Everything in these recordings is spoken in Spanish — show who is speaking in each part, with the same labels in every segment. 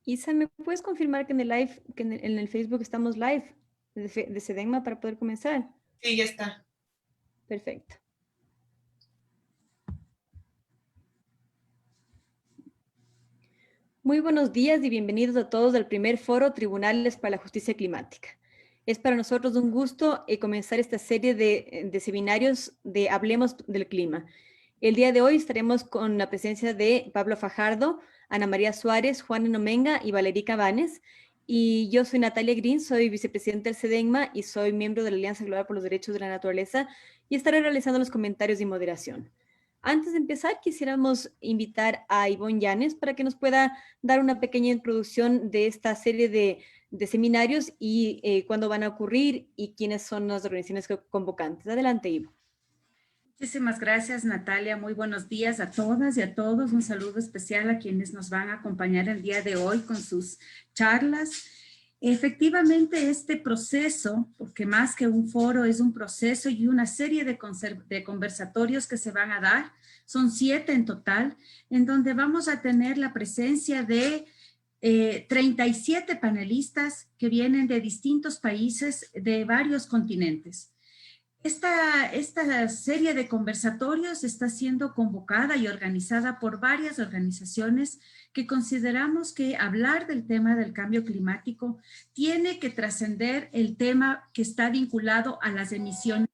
Speaker 1: Isa, ¿me puedes confirmar que en el live, que en el Facebook estamos live de Sedegma para poder comenzar?
Speaker 2: Sí, ya está.
Speaker 1: Perfecto. Muy buenos días y bienvenidos a todos al primer foro Tribunales para la Justicia Climática. Es para nosotros un gusto comenzar esta serie de seminarios de Hablemos del Clima. El día de hoy estaremos con la presencia de Pablo Fajardo, Ana María Suárez, Juana Nomenga y Valerí Cabanes. Y yo soy Natalia Green, soy vicepresidenta del SEDENMA y soy miembro de la Alianza Global por los Derechos de la Naturaleza y estaré realizando los comentarios y moderación. Antes de empezar, quisiéramos invitar a Ivonne Llanes para que nos pueda dar una pequeña introducción de esta serie de seminarios y cuándo van a ocurrir y quiénes son las organizaciones convocantes. Adelante, Ivo.
Speaker 3: Muchísimas gracias, Natalia. Muy buenos días a todas y a todos. Un saludo especial a quienes nos van a acompañar el día de hoy con sus charlas. Efectivamente, este proceso, porque más que un foro es un proceso y una serie de conversatorios que se van a dar, son 7 en total, en donde vamos a tener la presencia de 37 panelistas que vienen de distintos países de varios continentes. Esta serie de conversatorios está siendo convocada y organizada por varias organizaciones que consideramos que hablar del tema del cambio climático tiene que trascender el tema que está vinculado a las emisiones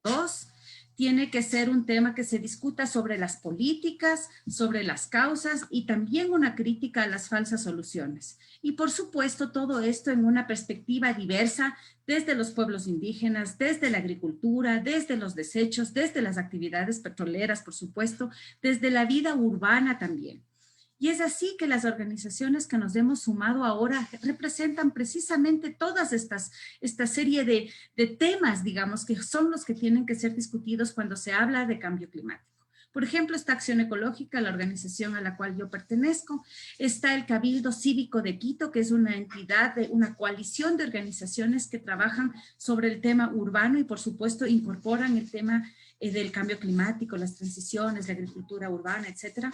Speaker 3: de CO2, tiene que ser un tema que se discuta sobre las políticas, sobre las causas y también una crítica a las falsas soluciones. Y por supuesto todo esto en una perspectiva diversa desde los pueblos indígenas, desde la agricultura, desde los desechos, desde las actividades petroleras, por supuesto, desde la vida urbana también. Y es así que las organizaciones que nos hemos sumado ahora representan precisamente todas esta serie de temas, digamos, que son los que tienen que ser discutidos cuando se habla de cambio climático. Por ejemplo, está Acción Ecológica, la organización a la cual yo pertenezco. Está el Cabildo Cívico de Quito, que es una entidad, una coalición de organizaciones que trabajan sobre el tema urbano y, por supuesto, incorporan el tema del cambio climático, las transiciones, la agricultura urbana, etcétera.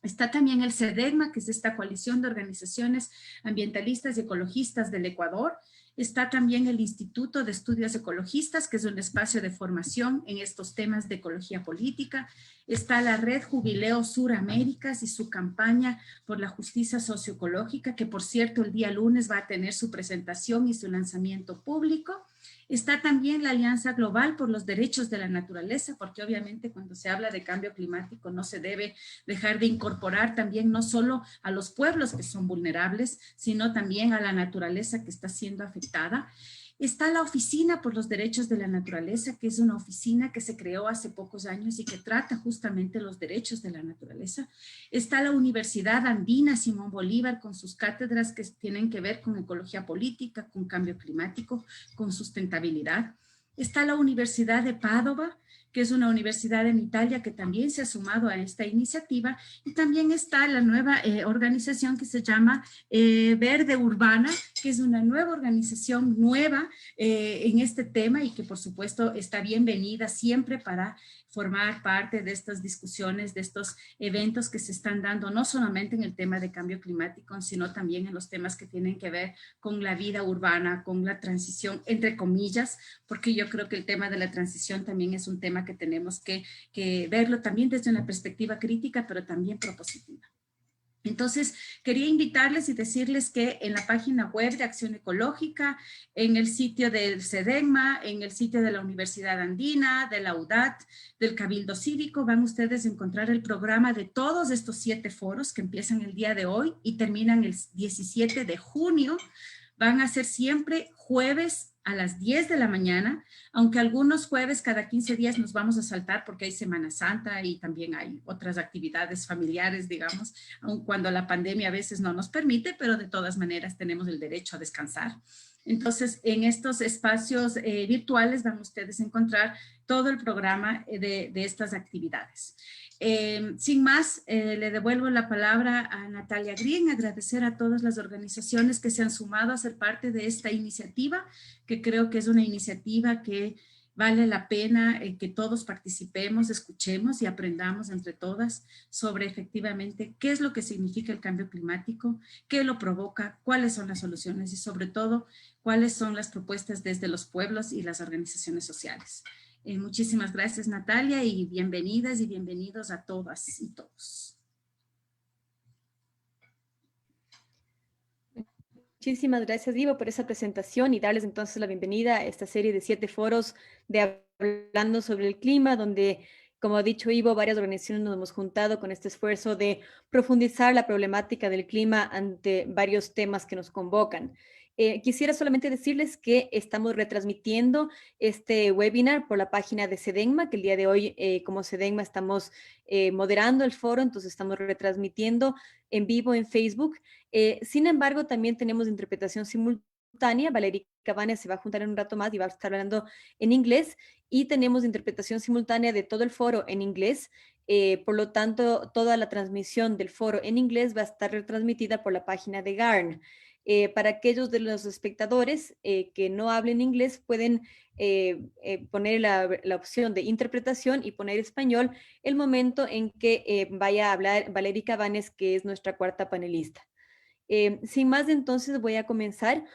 Speaker 3: Está también el SEDEGMA, que es esta coalición de organizaciones ambientalistas y ecologistas del Ecuador. Está también el Instituto de Estudios Ecologistas, que es un espacio de formación en estos temas de ecología política. Está la Red Jubileo Suraméricas y su campaña por la justicia socioecológica, que por cierto el día lunes va a tener su presentación y su lanzamiento público. Está también la Alianza Global por los Derechos de la Naturaleza, porque obviamente cuando se habla de cambio climático no se debe dejar de incorporar también no solo a los pueblos que son vulnerables, sino también a la naturaleza que está siendo afectada. Está la Oficina por los Derechos de la Naturaleza, que es una oficina que se creó hace pocos años y que trata justamente los derechos de la naturaleza. Está la Universidad Andina Simón Bolívar con sus cátedras que tienen que ver con ecología política, con cambio climático, con sustentabilidad. Está la Universidad de Padova, que es una universidad en Italia que también se ha sumado a esta iniciativa, y también está la nueva organización que se llama Verde Urbana, que es una nueva organización nueva en este tema y que por supuesto está bienvenida siempre para formar parte de estas discusiones, de estos eventos que se están dando, no solamente en el tema de cambio climático, sino también en los temas que tienen que ver con la vida urbana, con la transición, entre comillas, porque yo creo que el tema de la transición también es un tema que tenemos que verlo también desde una perspectiva crítica, pero también propositiva. Entonces, quería invitarles y decirles que en la página web de Acción Ecológica, en el sitio del SEDEGMA, en el sitio de la Universidad Andina, de la UDAT, del Cabildo Cívico, van ustedes a encontrar el programa de todos estos 7 foros que empiezan el día de hoy y terminan el 17 de junio. Van a ser siempre jueves a las 10 de la mañana, aunque algunos jueves cada 15 días nos vamos a saltar porque hay Semana Santa y también hay otras actividades familiares, digamos, aun cuando la pandemia a veces no nos permite, pero de todas maneras tenemos el derecho a descansar. Entonces, en estos espacios virtuales van ustedes a encontrar todo el programa de estas actividades. Sin más, le devuelvo la palabra a Natalia Green, agradecer a todas las organizaciones que se han sumado a ser parte de esta iniciativa, que creo que es una iniciativa que Vale la pena que todos participemos, escuchemos y aprendamos entre todas sobre efectivamente qué es lo que significa el cambio climático, qué lo provoca, cuáles son las soluciones y sobre todo cuáles son las propuestas desde los pueblos y las organizaciones sociales. Muchísimas gracias, Natalia, y bienvenidas y bienvenidos a todas y todos.
Speaker 1: Muchísimas gracias, Ivo, por esa presentación y darles entonces la bienvenida a esta serie de 7 foros de Hablando sobre el Clima, donde, como ha dicho Ivo, varias organizaciones nos hemos juntado con este esfuerzo de profundizar la problemática del clima ante varios temas que nos convocan. Quisiera solamente decirles que estamos retransmitiendo este webinar por la página de SEDENMA, que el día de hoy, como SEDENMA, estamos moderando el foro, entonces estamos retransmitiendo en vivo en Facebook. Sin embargo, también tenemos interpretación simultánea. Valeria Cabanes se va a juntar en un rato más y va a estar hablando en inglés, y tenemos interpretación simultánea de todo el foro en inglés. Por lo tanto, toda la transmisión del foro en inglés va a estar retransmitida por la página de GARN. Para aquellos de los espectadores que no hablen inglés, pueden poner la opción de interpretación y poner español el momento en que vaya a hablar Valeria Cabanes, que es nuestra cuarta panelista. Sin más, entonces voy a comenzar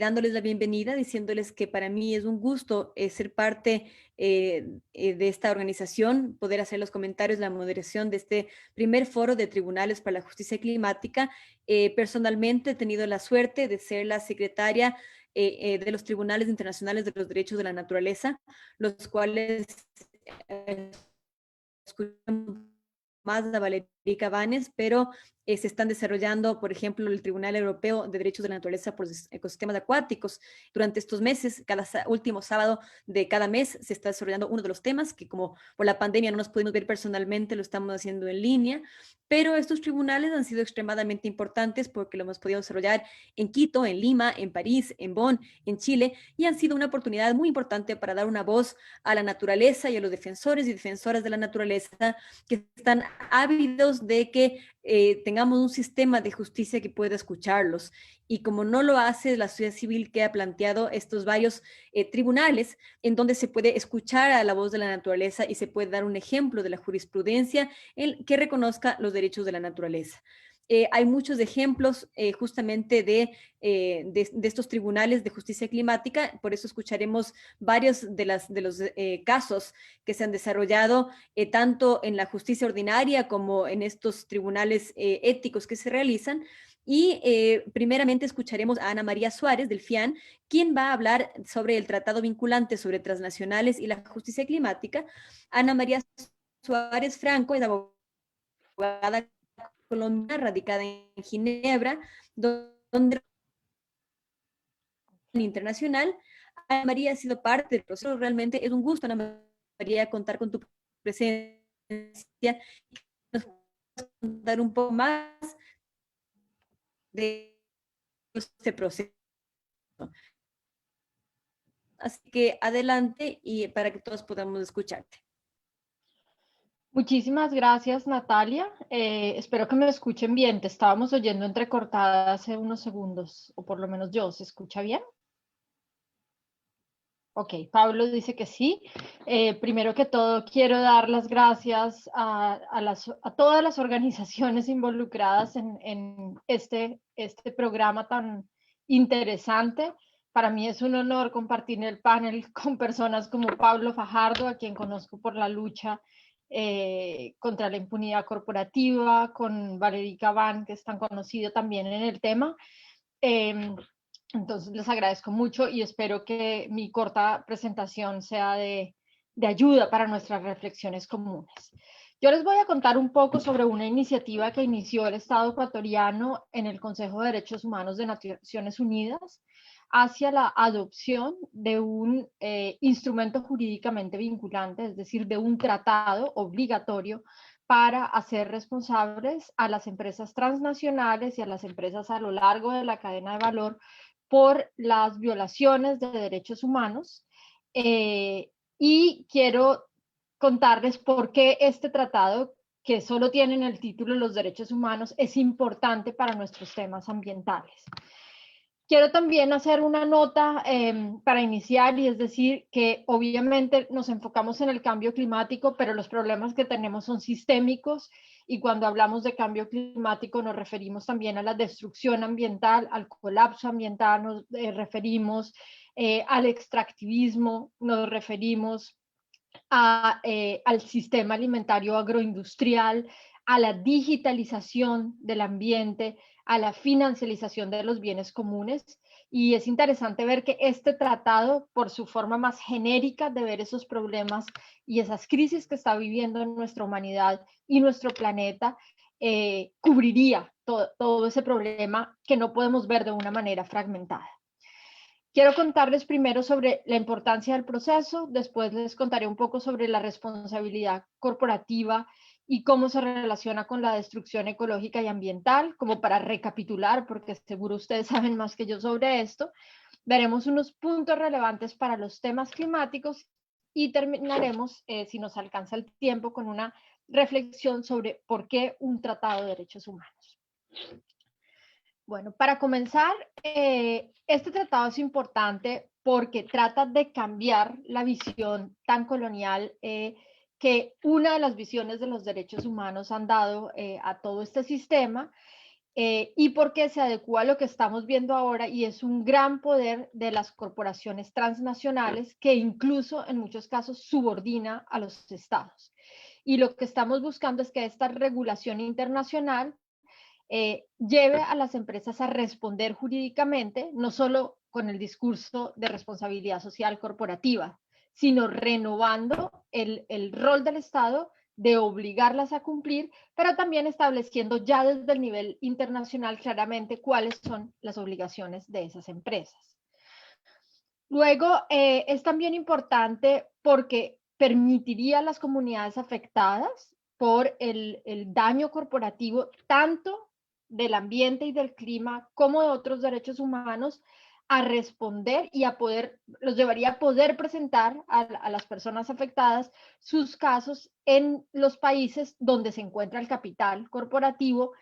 Speaker 1: dándoles la bienvenida, diciéndoles que para mí es un gusto ser parte de esta organización, poder hacer los comentarios, la moderación de este primer foro de tribunales para la justicia climática. Personalmente he tenido la suerte de ser la secretaria de los tribunales internacionales de los derechos de la naturaleza, los cuales escuchamos más a Valeria Cabanes, pero se están desarrollando, por ejemplo, el Tribunal Europeo de Derechos de la Naturaleza por Ecosistemas Acuáticos. Durante estos meses, cada último sábado de cada mes, se está desarrollando uno de los temas que, como por la pandemia no nos pudimos ver personalmente, lo estamos haciendo en línea, pero estos tribunales han sido extremadamente importantes porque lo hemos podido desarrollar en Quito, en Lima, en París, en Bonn, en Chile, y han sido una oportunidad muy importante para dar una voz a la naturaleza y a los defensores y defensoras de la naturaleza que están ávidos de que tengamos un sistema de justicia que pueda escucharlos. Y como no lo hace la sociedad civil, que ha planteado estos varios tribunales en donde se puede escuchar a la voz de la naturaleza y se puede dar un ejemplo de la jurisprudencia que reconozca los derechos de la naturaleza. Hay muchos ejemplos justamente de estos tribunales de justicia climática, por eso escucharemos varios de los casos que se han desarrollado tanto en la justicia ordinaria como en estos tribunales éticos que se realizan. Y primeramente escucharemos a Ana María Suárez del FIAN, quien va a hablar sobre el tratado vinculante sobre transnacionales y la justicia climática. Ana María Suárez Franco es abogada colombiana radicada en Ginebra, donde internacional. Ana María ha sido parte del proceso. Realmente es un gusto, Ana María, contar con tu presencia y nos puedas contar un poco más de este proceso. Así que adelante y para que todos podamos escucharte.
Speaker 2: Muchísimas gracias, Natalia. Espero que me escuchen bien. Te estábamos oyendo entrecortada hace unos segundos, o por lo menos yo. ¿Se escucha bien? Ok, Pablo dice que sí. Primero que todo, quiero dar las gracias a todas las organizaciones involucradas en este programa tan interesante. Para mí es un honor compartir el panel con personas como Pablo Fajardo, a quien conozco por la lucha contra la impunidad corporativa, con Valeria Cabán, que es tan conocido también en el tema. Entonces les agradezco mucho y espero que mi corta presentación sea de ayuda para nuestras reflexiones comunes. Yo les voy a contar un poco sobre una iniciativa que inició el Estado ecuatoriano en el Consejo de Derechos Humanos de Naciones Unidas hacia la adopción de un instrumento jurídicamente vinculante, es decir, de un tratado obligatorio para hacer responsables a las empresas transnacionales y a las empresas a lo largo de la cadena de valor por las violaciones de derechos humanos. Y quiero contarles por qué este tratado, que solo tiene en el título los derechos humanos, es importante para nuestros temas ambientales. Quiero también hacer una nota para iniciar, y es decir, que obviamente nos enfocamos en el cambio climático, pero los problemas que tenemos son sistémicos, y cuando hablamos de cambio climático nos referimos también a la destrucción ambiental, al colapso ambiental, nos referimos al extractivismo, nos referimos al sistema alimentario agroindustrial, a la digitalización del ambiente, a la financialización de los bienes comunes. Y es interesante ver que este tratado, por su forma más genérica de ver esos problemas y esas crisis que está viviendo nuestra humanidad y nuestro planeta, cubriría todo ese problema que no podemos ver de una manera fragmentada. Quiero contarles primero sobre la importancia del proceso, después les contaré un poco sobre la responsabilidad corporativa y cómo se relaciona con la destrucción ecológica y ambiental, como para recapitular, porque seguro ustedes saben más que yo sobre esto. Veremos unos puntos relevantes para los temas climáticos y terminaremos, si nos alcanza el tiempo, con una reflexión sobre por qué un tratado de derechos humanos. Bueno, para comenzar, este tratado es importante porque trata de cambiar la visión tan colonial que una de las visiones de los derechos humanos han dado a todo este sistema, y porque se adecua a lo que estamos viendo ahora, y es un gran poder de las corporaciones transnacionales que incluso en muchos casos subordina a los estados. Y lo que estamos buscando es que esta regulación internacional lleve a las empresas a responder jurídicamente, no solo con el discurso de responsabilidad social corporativa, sino renovando el rol del Estado de obligarlas a cumplir, pero también estableciendo ya desde el nivel internacional claramente cuáles son las obligaciones de esas empresas. Luego, es también importante porque permitiría a las comunidades afectadas por el daño corporativo, tanto del ambiente y del clima, como de otros derechos humanos, a responder y a poder, los llevaría a poder presentar a las personas afectadas sus casos en los países donde se encuentra el capital corporativo,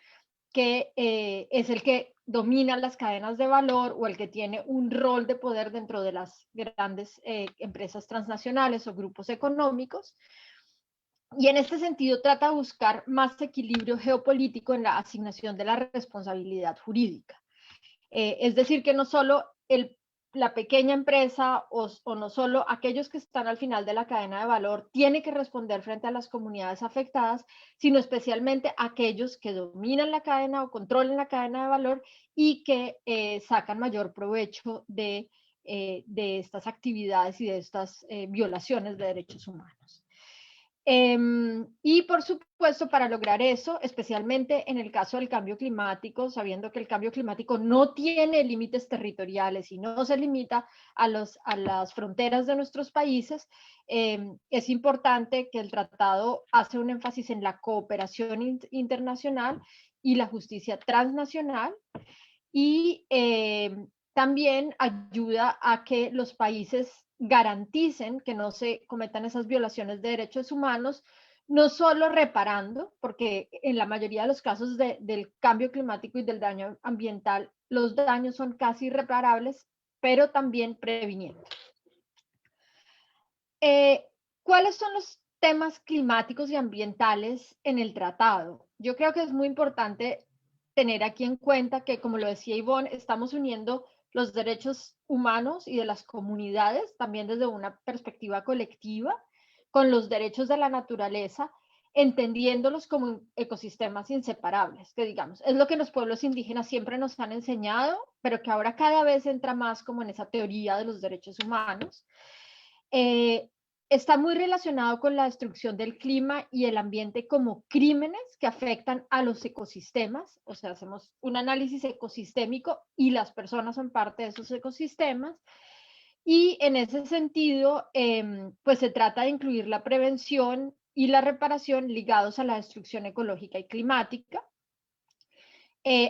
Speaker 2: que es el que domina las cadenas de valor o el que tiene un rol de poder dentro de las grandes empresas transnacionales o grupos económicos. Y en este sentido trata de buscar más equilibrio geopolítico en la asignación de la responsabilidad jurídica. Es decir, que no solo la pequeña empresa o no solo aquellos que están al final de la cadena de valor tiene que responder frente a las comunidades afectadas, sino especialmente aquellos que dominan la cadena o controlan la cadena de valor y que sacan mayor provecho de estas actividades y de estas violaciones de derechos humanos. Y por supuesto, para lograr eso, especialmente en el caso del cambio climático, sabiendo que el cambio climático no tiene límites territoriales y no se limita a las fronteras de nuestros países, es importante que el tratado hace un énfasis en la cooperación internacional y la justicia transnacional, y también ayuda a que los países garanticen que no se cometan esas violaciones de derechos humanos, no solo reparando, porque en la mayoría de los casos del cambio climático y del daño ambiental, los daños son casi irreparables, pero también previniendo. ¿Cuáles son los temas climáticos y ambientales en el tratado? Yo creo que es muy importante tener aquí en cuenta que, como lo decía Ivonne, estamos uniendo los derechos humanos y de las comunidades, también desde una perspectiva colectiva, con los derechos de la naturaleza, entendiéndolos como ecosistemas inseparables, que digamos, es lo que los pueblos indígenas siempre nos han enseñado, pero que ahora cada vez entra más como en esa teoría de los derechos humanos. Está muy relacionado con la destrucción del clima y el ambiente como crímenes que afectan a los ecosistemas. O sea, hacemos un análisis ecosistémico y las personas son parte de esos ecosistemas. Y en ese sentido, pues se trata de incluir la prevención y la reparación ligados a la destrucción ecológica y climática,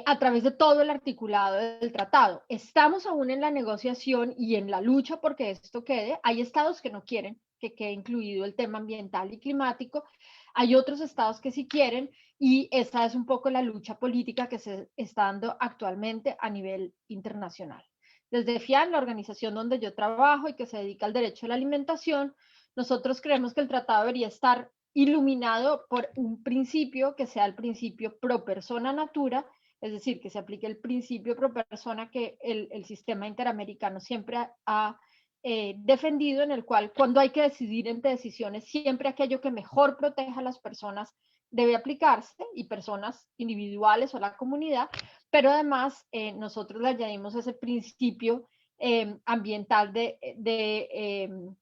Speaker 2: a través de todo el articulado del tratado. Estamos aún en la negociación y en la lucha porque esto quede. Hay estados que no quieren que quede incluido el tema ambiental y climático. Hay otros estados que sí quieren, y esa es un poco la lucha política que se está dando actualmente a nivel internacional. Desde FIAN, la organización donde yo trabajo y que se dedica al derecho a la alimentación, nosotros creemos que el tratado debería estar iluminado por un principio que sea el principio pro persona natura, es decir, que se aplique el principio pro persona que el sistema interamericano siempre ha defendido, en el cual cuando hay que decidir entre decisiones, siempre aquello que mejor proteja a las personas debe aplicarse, y personas individuales o la comunidad, pero además nosotros le añadimos ese principio ambiental de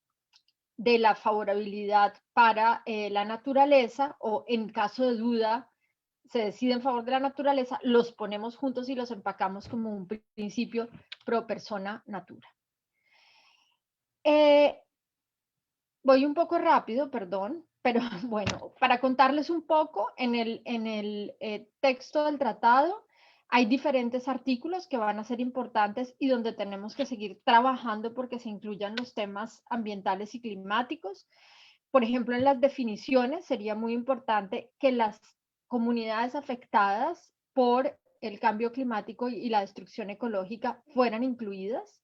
Speaker 2: la favorabilidad para la naturaleza, o en caso de duda se decide en favor de la naturaleza, los ponemos juntos y los empacamos como un principio pro persona natura. Voy un poco rápido, perdón, pero bueno, para contarles un poco, en el texto del tratado hay diferentes artículos que van a ser importantes y donde tenemos que seguir trabajando porque se incluyan los temas ambientales y climáticos. Por ejemplo, en las definiciones sería muy importante que las comunidades afectadas por el cambio climático y la destrucción ecológica fueran incluidas.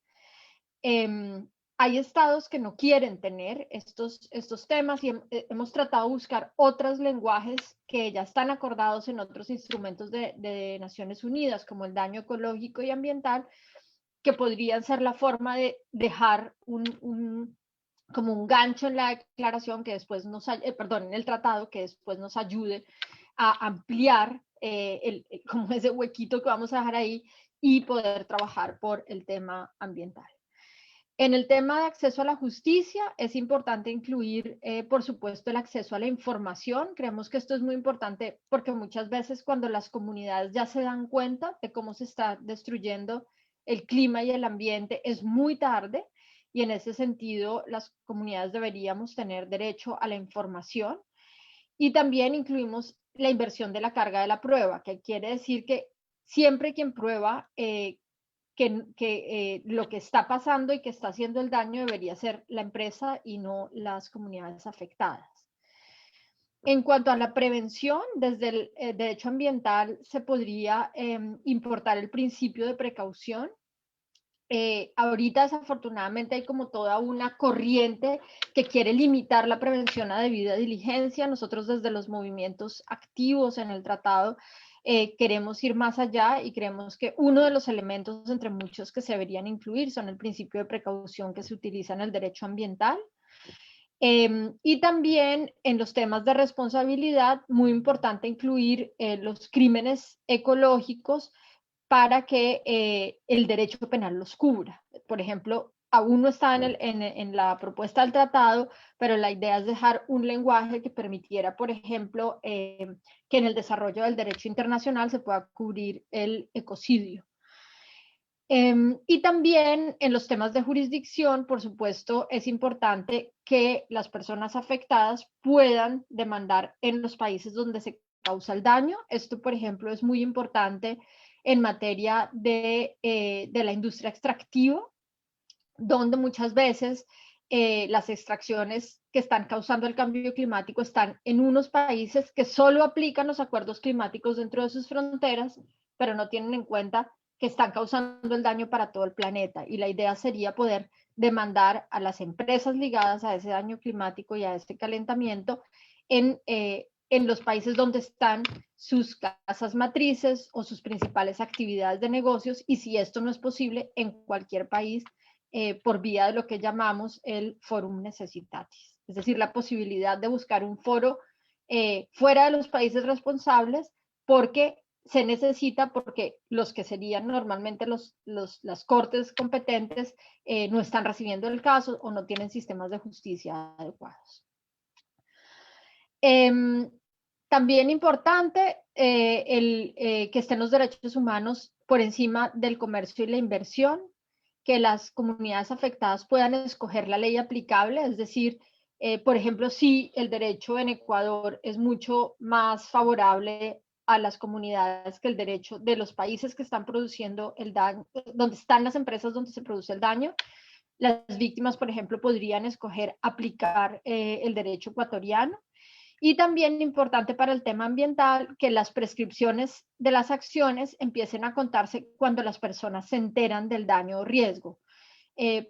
Speaker 2: Hay estados que no quieren tener estos temas y hemos tratado de buscar otros lenguajes que ya están acordados en otros instrumentos de Naciones Unidas, como el daño ecológico y ambiental, que podrían ser la forma de dejar como un gancho en la declaración que después en el tratado, que después nos ayude a ampliar como ese huequito que vamos a dejar ahí y poder trabajar por el tema ambiental. En el tema de acceso a la justicia, es importante incluir, por supuesto, el acceso a la información. Creemos que esto es muy importante porque muchas veces cuando las comunidades ya se dan cuenta de cómo se está destruyendo el clima y el ambiente, es muy tarde, y en ese sentido las comunidades deberíamos tener derecho a la información. Y también incluimos la inversión de la carga de la prueba, que quiere decir que siempre quien prueba que lo que está pasando y que está haciendo el daño debería ser la empresa y no las comunidades afectadas. En cuanto a la prevención, desde el derecho ambiental se podría importar el principio de precaución. Ahorita desafortunadamente hay como toda una corriente que quiere limitar la prevención a debida diligencia. Nosotros desde los movimientos activos en el tratado queremos ir más allá y creemos que uno de los elementos entre muchos que se deberían incluir son el principio de precaución que se utiliza en el derecho ambiental. Y también en los temas de responsabilidad, muy importante incluir los crímenes ecológicos para que el derecho penal los cubra. Por ejemplo, aún no está en la propuesta del tratado, pero la idea es dejar un lenguaje que permitiera, por ejemplo, que en el desarrollo del derecho internacional se pueda cubrir el ecocidio. Y también en los temas de jurisdicción, por supuesto, es importante que las personas afectadas puedan demandar en los países donde se causa el daño. Esto, por ejemplo, es muy importante en materia de la industria extractiva, donde muchas veces las extracciones que están causando el cambio climático están en unos países que solo aplican los acuerdos climáticos dentro de sus fronteras, pero no tienen en cuenta que están causando el daño para todo el planeta. Y la idea sería poder demandar a las empresas ligadas a ese daño climático y a este calentamiento en los países donde están sus casas matrices o sus principales actividades de negocios, y si esto no es posible, en cualquier país por vía de lo que llamamos el forum necessitatis, es decir, la posibilidad de buscar un foro fuera de los países responsables porque se necesita, porque los que serían normalmente las cortes competentes no están recibiendo el caso o no tienen sistemas de justicia adecuados. También importante que estén los derechos humanos por encima del comercio y la inversión, que las comunidades afectadas puedan escoger la ley aplicable, es decir, por ejemplo, si el derecho en Ecuador es mucho más favorable a las comunidades que el derecho de los países que están produciendo el daño, donde están las empresas donde se produce el daño, las víctimas, por ejemplo, podrían escoger aplicar el derecho ecuatoriano. Y también importante para el tema ambiental que las prescripciones de las acciones empiecen a contarse cuando las personas se enteran del daño o riesgo.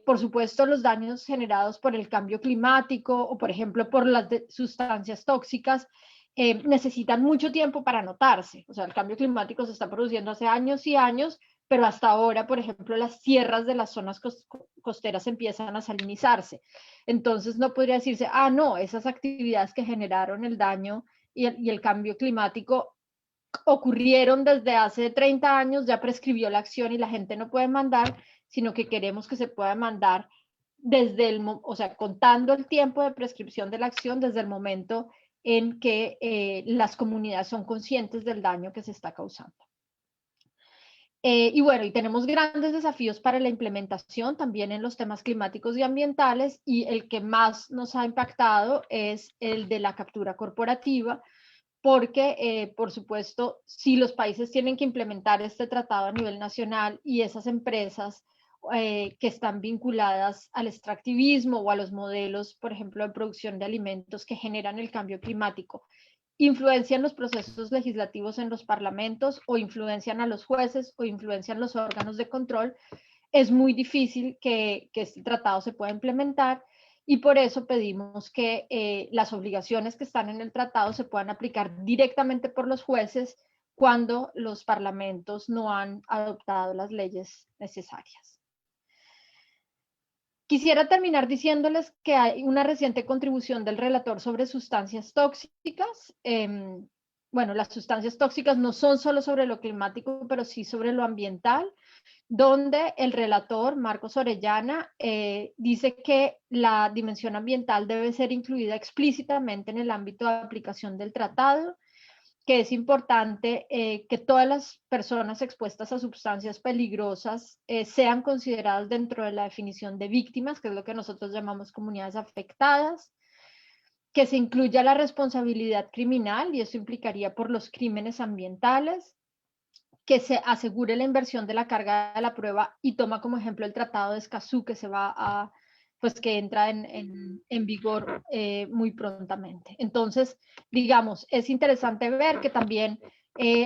Speaker 2: Por supuesto, los daños generados por el cambio climático o, por ejemplo, por las sustancias tóxicas necesitan mucho tiempo para notarse. O sea, el cambio climático se está produciendo hace años y años, pero hasta ahora, por ejemplo, las tierras de las zonas costeras empiezan a salinizarse. Entonces, no podría decirse, ah, no, esas actividades que generaron el daño y el cambio climático ocurrieron desde hace 30 años, ya prescribió la acción y la gente no puede mandar, sino que queremos que se pueda mandar desde o sea, contando el tiempo de prescripción de la acción desde el momento en que las comunidades son conscientes del daño que se está causando. Y bueno, y tenemos grandes desafíos para la implementación también en los temas climáticos y ambientales, y el que más nos ha impactado es el de la captura corporativa, porque, por supuesto, si los países tienen que implementar este tratado a nivel nacional y esas empresas que están vinculadas al extractivismo o a los modelos, por ejemplo, de producción de alimentos que generan el cambio climático, influencian los procesos legislativos en los parlamentos o influencian a los jueces o influencian los órganos de control, es muy difícil que este tratado se pueda implementar. Y por eso pedimos que las obligaciones que están en el tratado se puedan aplicar directamente por los jueces cuando los parlamentos no han adoptado las leyes necesarias. Quisiera terminar diciéndoles que hay una reciente contribución del relator sobre sustancias tóxicas. Bueno, las sustancias tóxicas no son solo sobre lo climático, pero sí sobre lo ambiental, donde el relator, Marcos Orellana, dice que la dimensión ambiental debe ser incluida explícitamente en el ámbito de aplicación del tratado, que es importante que todas las personas expuestas a sustancias peligrosas sean consideradas dentro de la definición de víctimas, que es lo que nosotros llamamos comunidades afectadas, que se incluya la responsabilidad criminal, y eso implicaría por los crímenes ambientales, que se asegure la inversión de la carga de la prueba, y toma como ejemplo el Tratado de Escazú, que se va a, pues que entra en vigor muy prontamente. Entonces, digamos, es interesante ver que también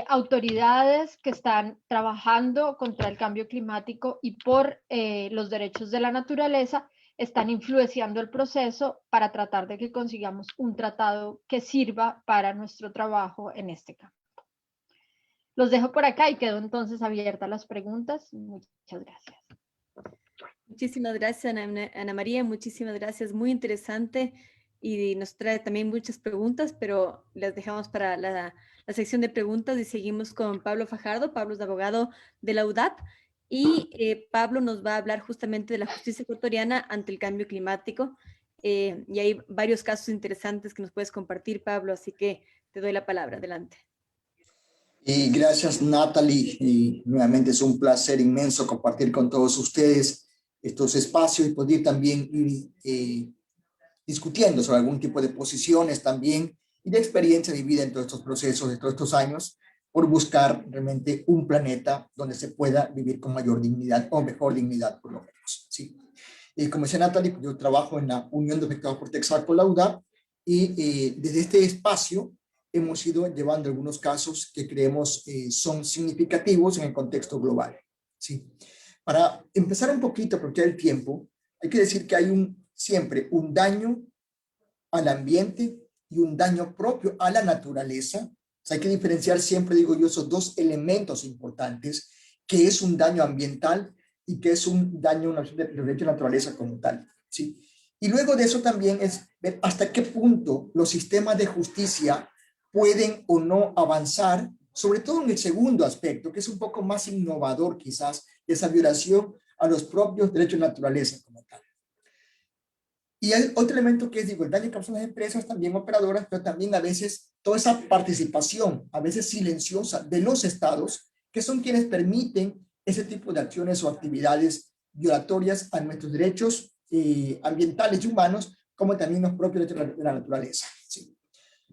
Speaker 2: autoridades que están trabajando contra el cambio climático y por los derechos de la naturaleza están influenciando el proceso para tratar de que consigamos un tratado que sirva para nuestro trabajo en este campo. Los dejo por acá y quedo entonces abierta a las preguntas. Muchas gracias.
Speaker 1: Muchísimas gracias, Ana María, muchísimas gracias, muy interesante y nos trae también muchas preguntas, pero las dejamos para la sección de preguntas y seguimos con Pablo Fajardo. Pablo es abogado de la UDAP y Pablo nos va a hablar justamente de la justicia ecuatoriana ante el cambio climático y hay varios casos interesantes que nos puedes compartir, Pablo, así que te doy la palabra, adelante.
Speaker 4: Y gracias, Natalie, y nuevamente es un placer inmenso compartir con todos ustedes estos espacios y poder también ir discutiendo sobre algún tipo de posiciones también y de experiencia vivida en todos estos procesos de todos estos años por buscar realmente un planeta donde se pueda vivir con mayor dignidad o mejor dignidad por lo menos. ¿Sí? Como decía Natalie, yo trabajo en la Unión de Afectados por Texarco, la UDAP, y desde este espacio hemos ido llevando algunos casos que creemos son significativos en el contexto global. ¿Sí? Para empezar un poquito, porque hay el tiempo, hay que decir que hay siempre un daño al ambiente y un daño propio a la naturaleza. O sea, hay que diferenciar siempre, digo yo, esos dos elementos importantes, que es un daño ambiental y que es un daño de la naturaleza como tal. ¿Sí? Y luego de eso también es ver hasta qué punto los sistemas de justicia pueden o no avanzar, sobre todo en el segundo aspecto, que es un poco más innovador quizás, esa violación a los propios derechos de naturaleza como tal. Y hay otro elemento que es, digo, el daño que causan las empresas, también operadoras, pero también a veces toda esa participación, a veces silenciosa, de los estados, que son quienes permiten ese tipo de acciones o actividades violatorias a nuestros derechos ambientales y humanos, como también los propios derechos de la naturaleza. ¿Sí?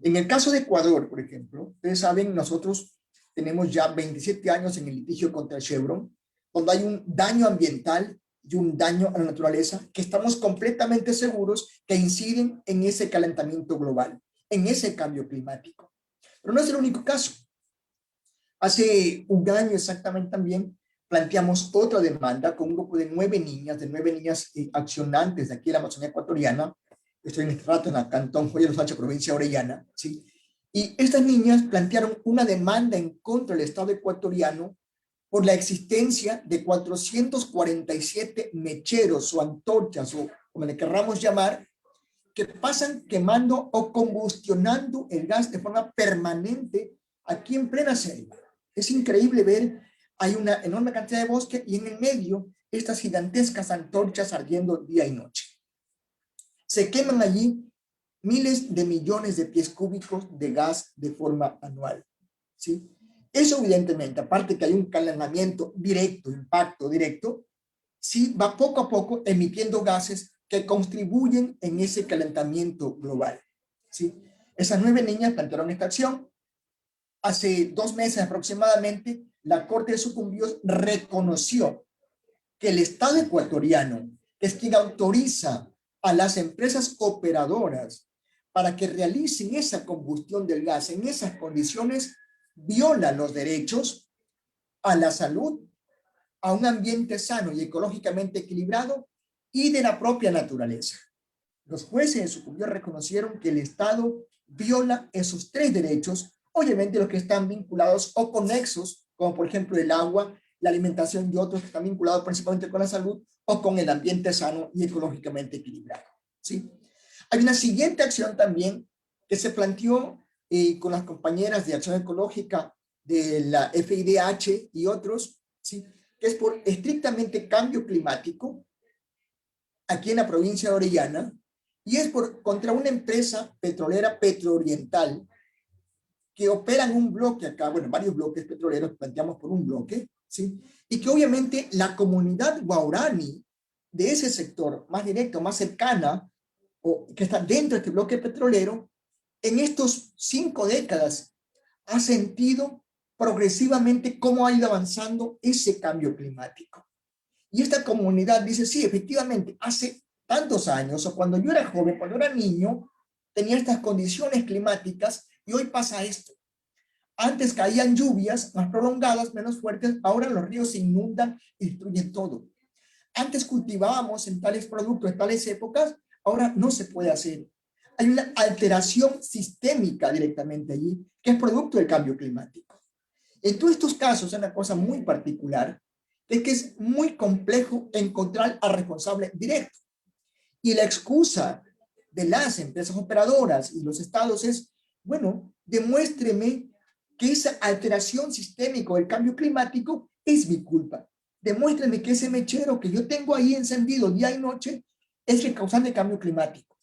Speaker 4: En el caso de Ecuador, por ejemplo, ustedes saben, nosotros tenemos ya 27 años en el litigio contra Chevron, donde hay un daño ambiental y un daño a la naturaleza que estamos completamente seguros que inciden en ese calentamiento global. en ese cambio climático. Pero no es el único caso. Hace un año exactamente también planteamos otra demanda con un grupo de 9 niñas accionantes de aquí de la Amazonía ecuatoriana. Estoy en este rato en el cantón Joya de los Altos, provincia Orellana, ¿sí? Y estas niñas plantearon una demanda en contra del Estado ecuatoriano por la existencia de 447 mecheros o antorchas, o como le querramos llamar, que pasan quemando o combustionando el gas de forma permanente aquí en plena selva. Es increíble ver, hay una enorme cantidad de bosque y en el medio estas gigantescas antorchas ardiendo día y noche. Se queman allí miles de millones de pies cúbicos de gas de forma anual, ¿sí? Eso evidentemente, aparte que hay un calentamiento directo, impacto directo, sí va poco a poco emitiendo gases que contribuyen en ese calentamiento global, ¿sí? Esas 9 niñas plantearon esta acción. Hace 2 meses aproximadamente, la Corte de Sucumbíos reconoció que el Estado ecuatoriano es quien autoriza a las empresas operadoras para que realicen esa combustión del gas en esas condiciones, viola los derechos a la salud, a un ambiente sano y ecológicamente equilibrado y de la propia naturaleza. Los jueces de Sucumbíos reconocieron que el Estado viola esos 3 derechos, obviamente los que están vinculados o conexos, como por ejemplo el agua, la alimentación y otros que están vinculados principalmente con la salud o con el ambiente sano y ecológicamente equilibrado, ¿sí? Hay una siguiente acción también que se planteó con las compañeras de Acción Ecológica de la FIDH y otros, ¿sí? Que es por estrictamente cambio climático aquí en la provincia de Orellana, y es contra una empresa petrolera Petrooriental que opera en un bloque acá, bueno, varios bloques petroleros, planteamos por un bloque, ¿sí? Y que obviamente la comunidad guaraní de ese sector más directo, más cercana, o que está dentro de este bloque petrolero, en estos 5 décadas ha sentido progresivamente cómo ha ido avanzando ese cambio climático. Y esta comunidad dice, sí, efectivamente, hace tantos años, o cuando yo era joven, cuando era niño, tenía estas condiciones climáticas y hoy pasa esto. Antes caían lluvias más prolongadas, menos fuertes, ahora los ríos se inundan y destruyen todo. Antes cultivábamos en tales productos, en tales épocas, ahora no se puede hacer. Hay una alteración sistémica directamente allí, que es producto del cambio climático. En todos estos casos, es una cosa muy particular, es que es muy complejo encontrar al responsable directo. Y la excusa de las empresas operadoras y los estados es, bueno, demuéstreme que esa alteración sistémica del cambio climático es mi culpa. Demuéstreme que ese mechero que yo tengo ahí encendido día y noche es el causante del cambio climático.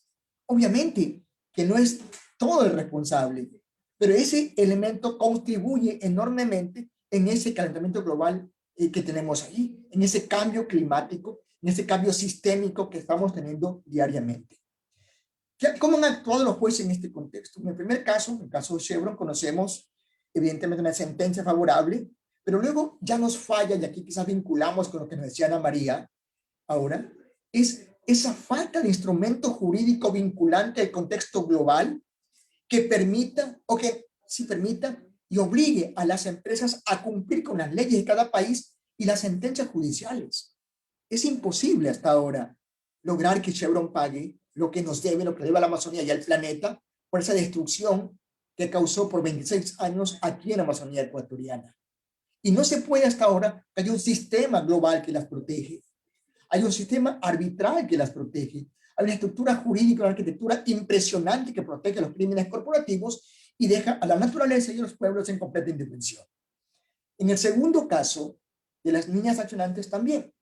Speaker 4: Obviamente que no es todo el responsable, pero ese elemento contribuye enormemente en ese calentamiento global que tenemos ahí, en ese cambio climático, en ese cambio sistémico que estamos teniendo diariamente. ¿Cómo han actuado los jueces en este contexto? En el primer caso, en el caso de Chevron, conocemos evidentemente una sentencia favorable, pero luego ya nos falla, y aquí quizás vinculamos con lo que nos decía Ana María ahora, es esa falta de instrumento jurídico vinculante al contexto global que permita, o que sí permita y obligue a las empresas a cumplir con las leyes de cada país y las sentencias judiciales. Es imposible hasta ahora lograr que Chevron pague lo que nos debe, lo que debe a la Amazonía y al planeta por esa destrucción que causó por 26 años aquí en la Amazonía ecuatoriana. Y no se puede hasta ahora, hay un sistema global que las protege, hay un sistema arbitral que las protege, hay una estructura jurídica, una arquitectura impresionante que protege los crímenes corporativos y deja a la naturaleza y a los pueblos en completa indefensión. En el segundo caso de las niñas accionantes también,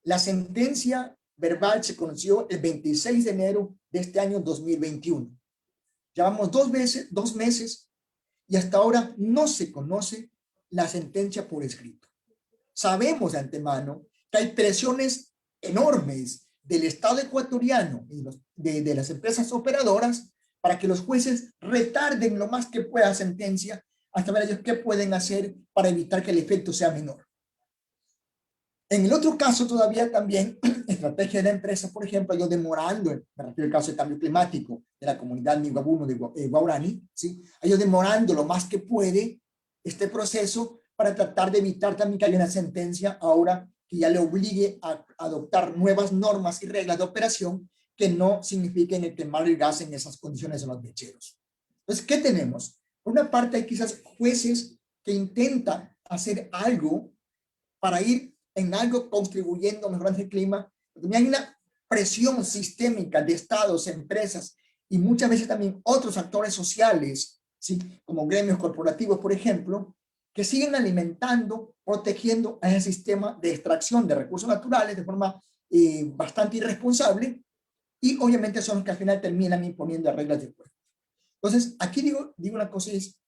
Speaker 4: la sentencia verbal se conoció el 26 de enero de este año 2021. Llevamos 2 meses y hasta ahora no se conoce la sentencia por escrito. Sabemos de antemano que hay presiones enormes del Estado ecuatoriano y de las empresas operadoras para que los jueces retarden lo más que pueda la sentencia hasta ver ellos qué pueden hacer para evitar que el efecto sea menor. En el otro caso todavía también, estrategia de la empresa, por ejemplo, yo demorando, me refiero al caso de cambio climático de la comunidad Niwabuno de Guarani, ¿sí? Yo demorando lo más que puede este proceso para tratar de evitar también que haya una sentencia ahora que ya le obligue a adoptar nuevas normas y reglas de operación que no signifiquen el quemar el gas en esas condiciones en los mecheros. Entonces, ¿qué tenemos? Por una parte, hay quizás jueces que intentan hacer algo para ir en algo contribuyendo a mejorar el clima. También hay una presión sistémica de estados, empresas y muchas veces también otros actores sociales, ¿sí? Como gremios corporativos, por ejemplo, que siguen alimentando, protegiendo a ese sistema de extracción de recursos naturales de forma bastante irresponsable, y obviamente son los que al final terminan imponiendo reglas de juego. Entonces, aquí digo una cosa, es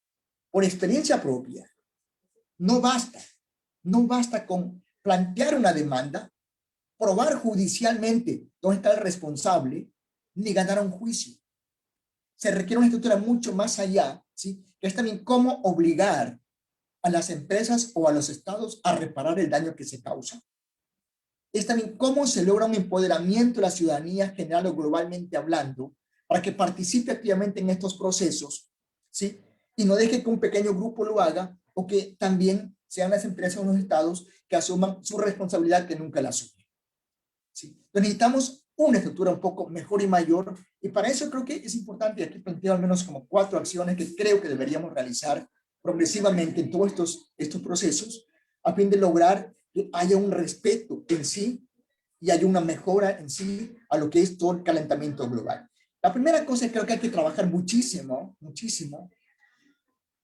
Speaker 4: por experiencia propia, no basta con plantear una demanda, probar judicialmente dónde está el responsable, ni ganar un juicio. Se requiere una estructura mucho más allá, ¿sí? Que es también cómo obligar a las empresas o a los estados a reparar el daño que se causa. Es también cómo se logra un empoderamiento de la ciudadanía general o globalmente hablando para que participe activamente en estos procesos, ¿sí? Y no deje que un pequeño grupo lo haga, o que también sean las empresas o los estados que asuman su responsabilidad que nunca la asumen, ¿sí? Entonces necesitamos una estructura un poco mejor y mayor, y para eso creo que es importante, y aquí planteo al menos como 4 acciones que creo que deberíamos realizar progresivamente en todos estos procesos, a fin de lograr que haya un respeto en sí y haya una mejora en sí a lo que es todo el calentamiento global. La primera cosa que creo que hay que trabajar muchísimo,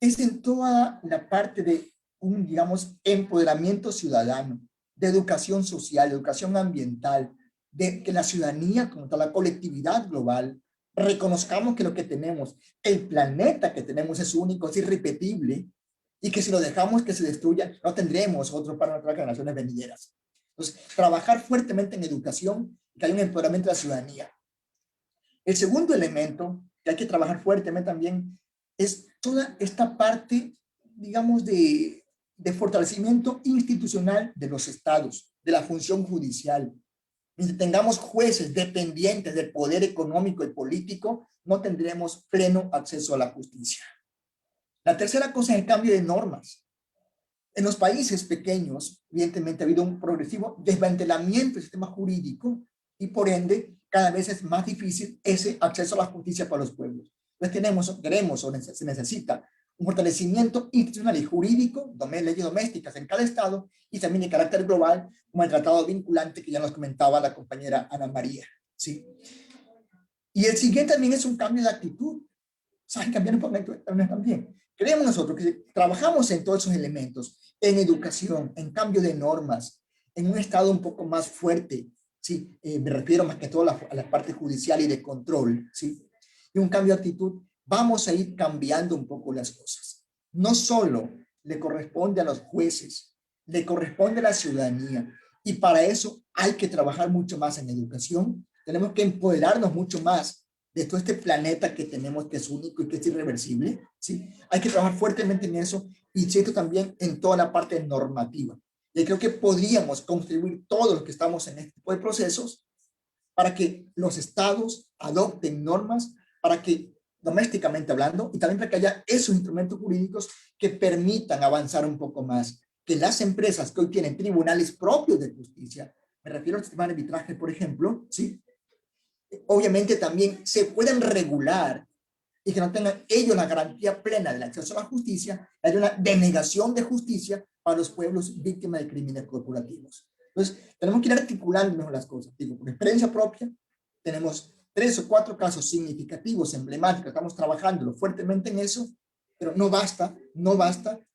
Speaker 4: es en toda la parte de un, digamos, empoderamiento ciudadano, de educación social, educación ambiental, de que la ciudadanía, como toda la colectividad global, reconozcamos que lo que tenemos, el planeta que tenemos es único, es irrepetible, y que si lo dejamos que se destruya, no tendremos otro para nuestras generaciones venideras. Entonces, trabajar fuertemente en educación y que haya un empoderamiento de la ciudadanía. El segundo elemento que hay que trabajar fuertemente también es toda esta parte, digamos, de fortalecimiento institucional de los estados, de la función judicial. Mientras tengamos jueces dependientes del poder económico y político, no tendremos pleno acceso a la justicia. La tercera cosa es el cambio de normas. En los países pequeños, evidentemente ha habido un progresivo desmantelamiento del sistema jurídico y por ende cada vez es más difícil ese acceso a la justicia para los pueblos. Entonces queremos o se necesita un fortalecimiento institucional y jurídico, leyes domésticas en cada estado y también de carácter global, como el tratado vinculante que ya nos comentaba la compañera Ana María, ¿sí? Y el siguiente también es un cambio de actitud. ¿Saben? Cambiar un poco también. Creemos nosotros que si trabajamos en todos esos elementos, en educación, en cambio de normas, en un estado un poco más fuerte, ¿sí? Me refiero más que todo a la parte judicial y de control, ¿sí? Y un cambio de actitud, vamos a ir cambiando un poco las cosas. No solo le corresponde a los jueces, le corresponde a la ciudadanía, y para eso hay que trabajar mucho más en educación, tenemos que empoderarnos mucho más de todo este planeta que tenemos, que es único y que es irreversible, ¿sí? Hay que trabajar fuertemente en eso, y cierto también en toda la parte normativa. Y creo que podríamos contribuir todos los que estamos en este tipo de procesos para que los estados adopten normas, para que, domésticamente hablando, y también para que haya esos instrumentos jurídicos que permitan avanzar un poco más, que las empresas que hoy tienen tribunales propios de justicia, me refiero al sistema de arbitraje, por ejemplo, ¿sí? Obviamente también se pueden regular y que no tengan ellos la garantía plena del acceso a la justicia, hay una denegación de justicia para los pueblos víctimas de crímenes corporativos. Entonces, tenemos que ir articulando mejor las cosas. Digo, por experiencia propia, tenemos 3 o 4 casos significativos, emblemáticos, estamos trabajando fuertemente en eso, pero no basta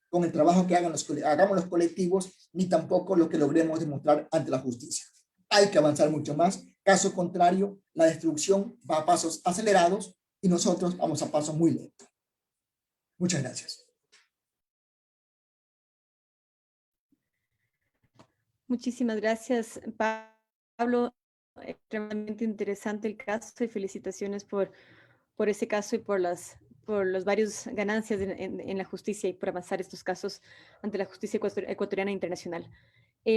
Speaker 4: con el trabajo que hagamos los colectivos, ni tampoco lo que logremos demostrar ante la justicia. Hay que avanzar mucho más. Caso contrario, la destrucción va a pasos acelerados y nosotros vamos a pasos muy lentos. Muchas gracias.
Speaker 1: Muchísimas gracias, Pablo. Extremadamente interesante el caso y felicitaciones por ese caso y por las varias ganancias en la justicia y por avanzar estos casos ante la justicia ecuatoriana e internacional.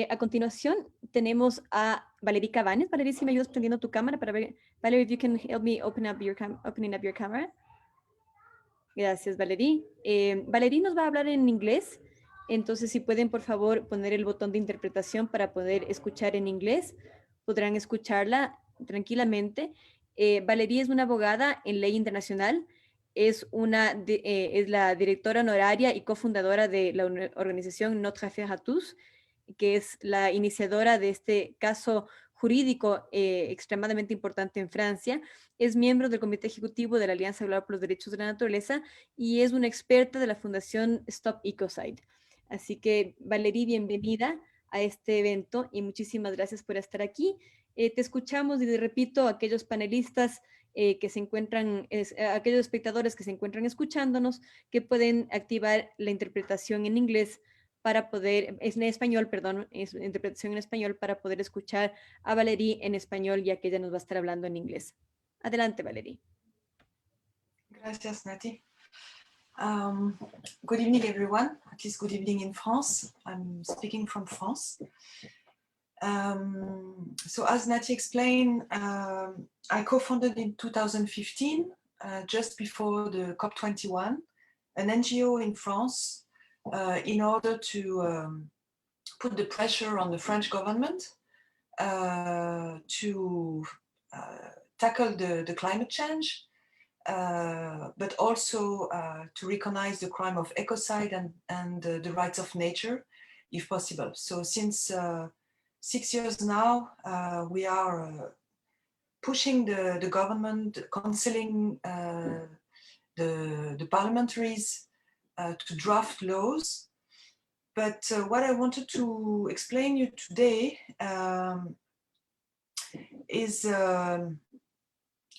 Speaker 1: A continuación tenemos a Valerie Cabanes. Valerie, si me ayudas prendiendo tu cámara para ver. Valerie, if you can help me opening up your camera. Gracias, Valerie. Valerie nos va a hablar en inglés, entonces si pueden por favor poner el botón de interpretación para poder escuchar en inglés, podrán escucharla tranquilamente. Valerie es una abogada en ley internacional, es la directora honoraria y cofundadora de la organización Notre Affaire à tous, que es la iniciadora de este caso jurídico extremadamente importante en Francia. Es miembro del Comité Ejecutivo de la Alianza Global por los Derechos de la Naturaleza y es una experta de la Fundación Stop Ecocide. Así que, Valerie, bienvenida a este evento y muchísimas gracias por estar aquí. Te escuchamos y repito, aquellos panelistas que se encuentran, aquellos espectadores que se encuentran escuchándonos, que pueden activar la interpretación en inglés para poder, es en español, perdón, es interpretación en español para poder escuchar a Valerie en español, ya que ella nos va a estar hablando en inglés. Adelante, Valerie.
Speaker 5: Gracias, Nati. Good evening, everyone. At least good evening in France. I'm speaking from France. So as Nati explained, I co-founded in 2015, just before the COP21, an NGO in France in order to put the pressure on the French government to tackle the climate change, but also to recognize the crime of ecocide and the rights of nature, if possible. So since 6 years now, we are pushing the government, counseling the parliamentaries to draft laws. But what I wanted to explain you today is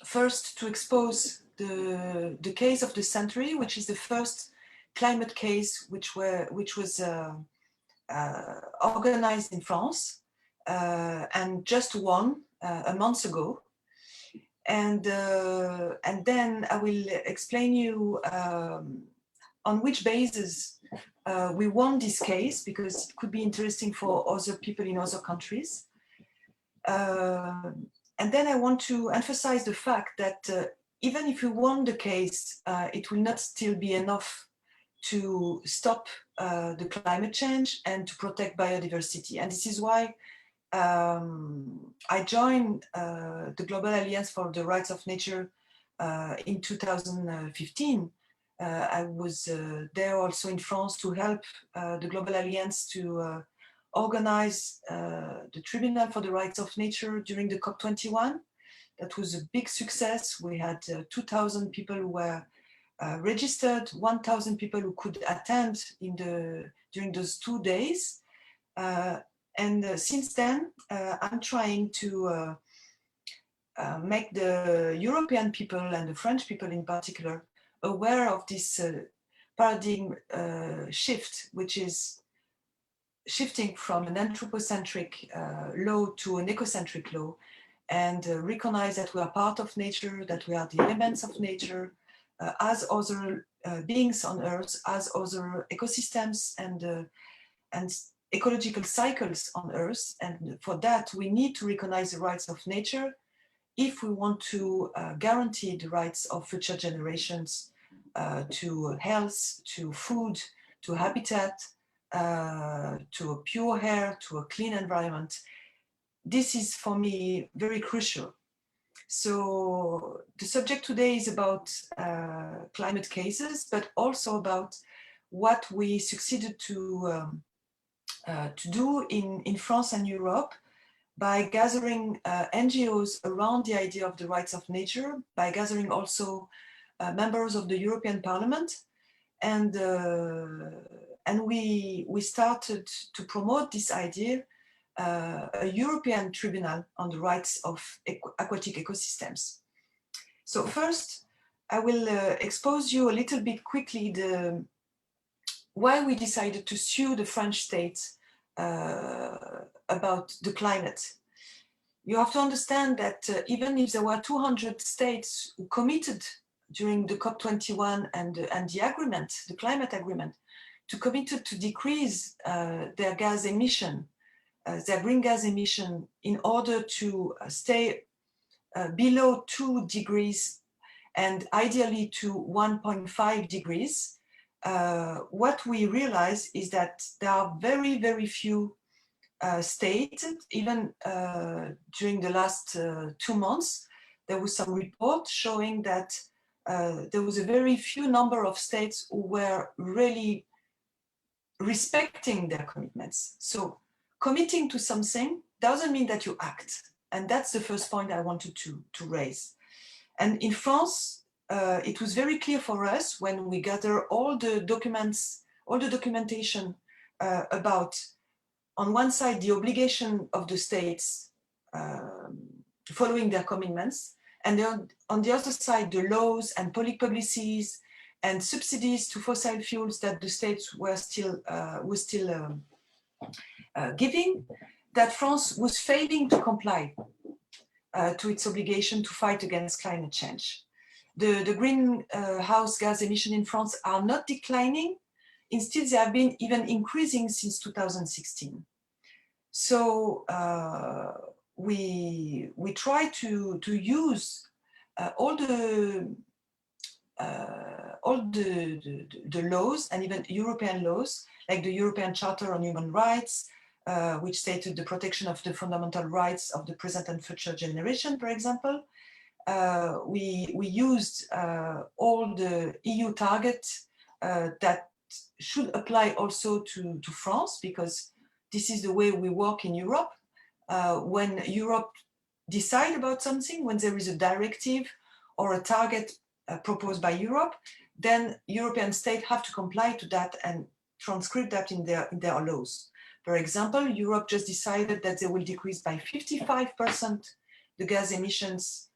Speaker 5: first to expose the case of the century, which is the first climate case which was organized in France and just won a month ago. And then I will explain you on which basis we won this case, because it could be interesting for other people in other countries. And then I want to emphasize the fact that even if we won the case, it will not still be enough to stop the climate change and to protect biodiversity. And this is why I joined the Global Alliance for the Rights of Nature in 2015. I was there also in France to help the Global Alliance to organize the Tribunal for the Rights of Nature during the COP21. That was a big success. We had 2,000 people who were registered, 1,000 people who could attend during those 2 days. And since then, I'm trying to make the European people and the French people in particular aware of this paradigm shift, which is shifting from an anthropocentric law to an ecocentric law, and recognize that we are part of nature, that we are the elements of nature, as other beings on Earth, as other ecosystems and ecological cycles on Earth. And for that, we need to recognize the rights of nature if we want to guarantee the rights of future generations to health, to food, to habitat, to a pure air, to a clean environment. This is for me very crucial. So the subject today is about climate cases, but also about what we succeeded to do in France and Europe by gathering NGOs around the idea of the rights of nature, by gathering also members of the European Parliament, and we started to promote this idea, a European tribunal on the rights of aquatic ecosystems. So first, I will expose you a little bit quickly why we decided to sue the French state about the climate. You have to understand that even if there were 200 states who committed during the COP21 and the agreement, the climate agreement, to committed to decrease their gas emission their green gas emission in order to stay below 2 degrees and ideally to 1.5 degrees, what we realize is that there are very, very few states, even during the last 2 months, there was some report showing that there was a very few number of states who were really respecting their commitments. So committing to something doesn't mean that you act. And that's the first point I wanted to raise. And in France, it was very clear for us when we gather all the documents, all the documentation about, on one side, the obligation of the states following their commitments, and then on the other side, the laws and public policies and subsidies to fossil fuels that the states were still giving, that France was failing to comply to its obligation to fight against climate change. The greenhouse gas emission in France are not declining. Instead, they have been even increasing since 2016. So we try to use all the laws and even European laws, like the European Charter on Human Rights, which stated the protection of the fundamental rights of the present and future generation, for example. We used all the EU targets that should apply also to France, because this is the way we work in Europe. When Europe decides about something, when there is a directive or a target proposed by Europe, then European states have to comply to that and transcribe that in their laws. For example, Europe just decided that they will decrease by 55% the gas emissions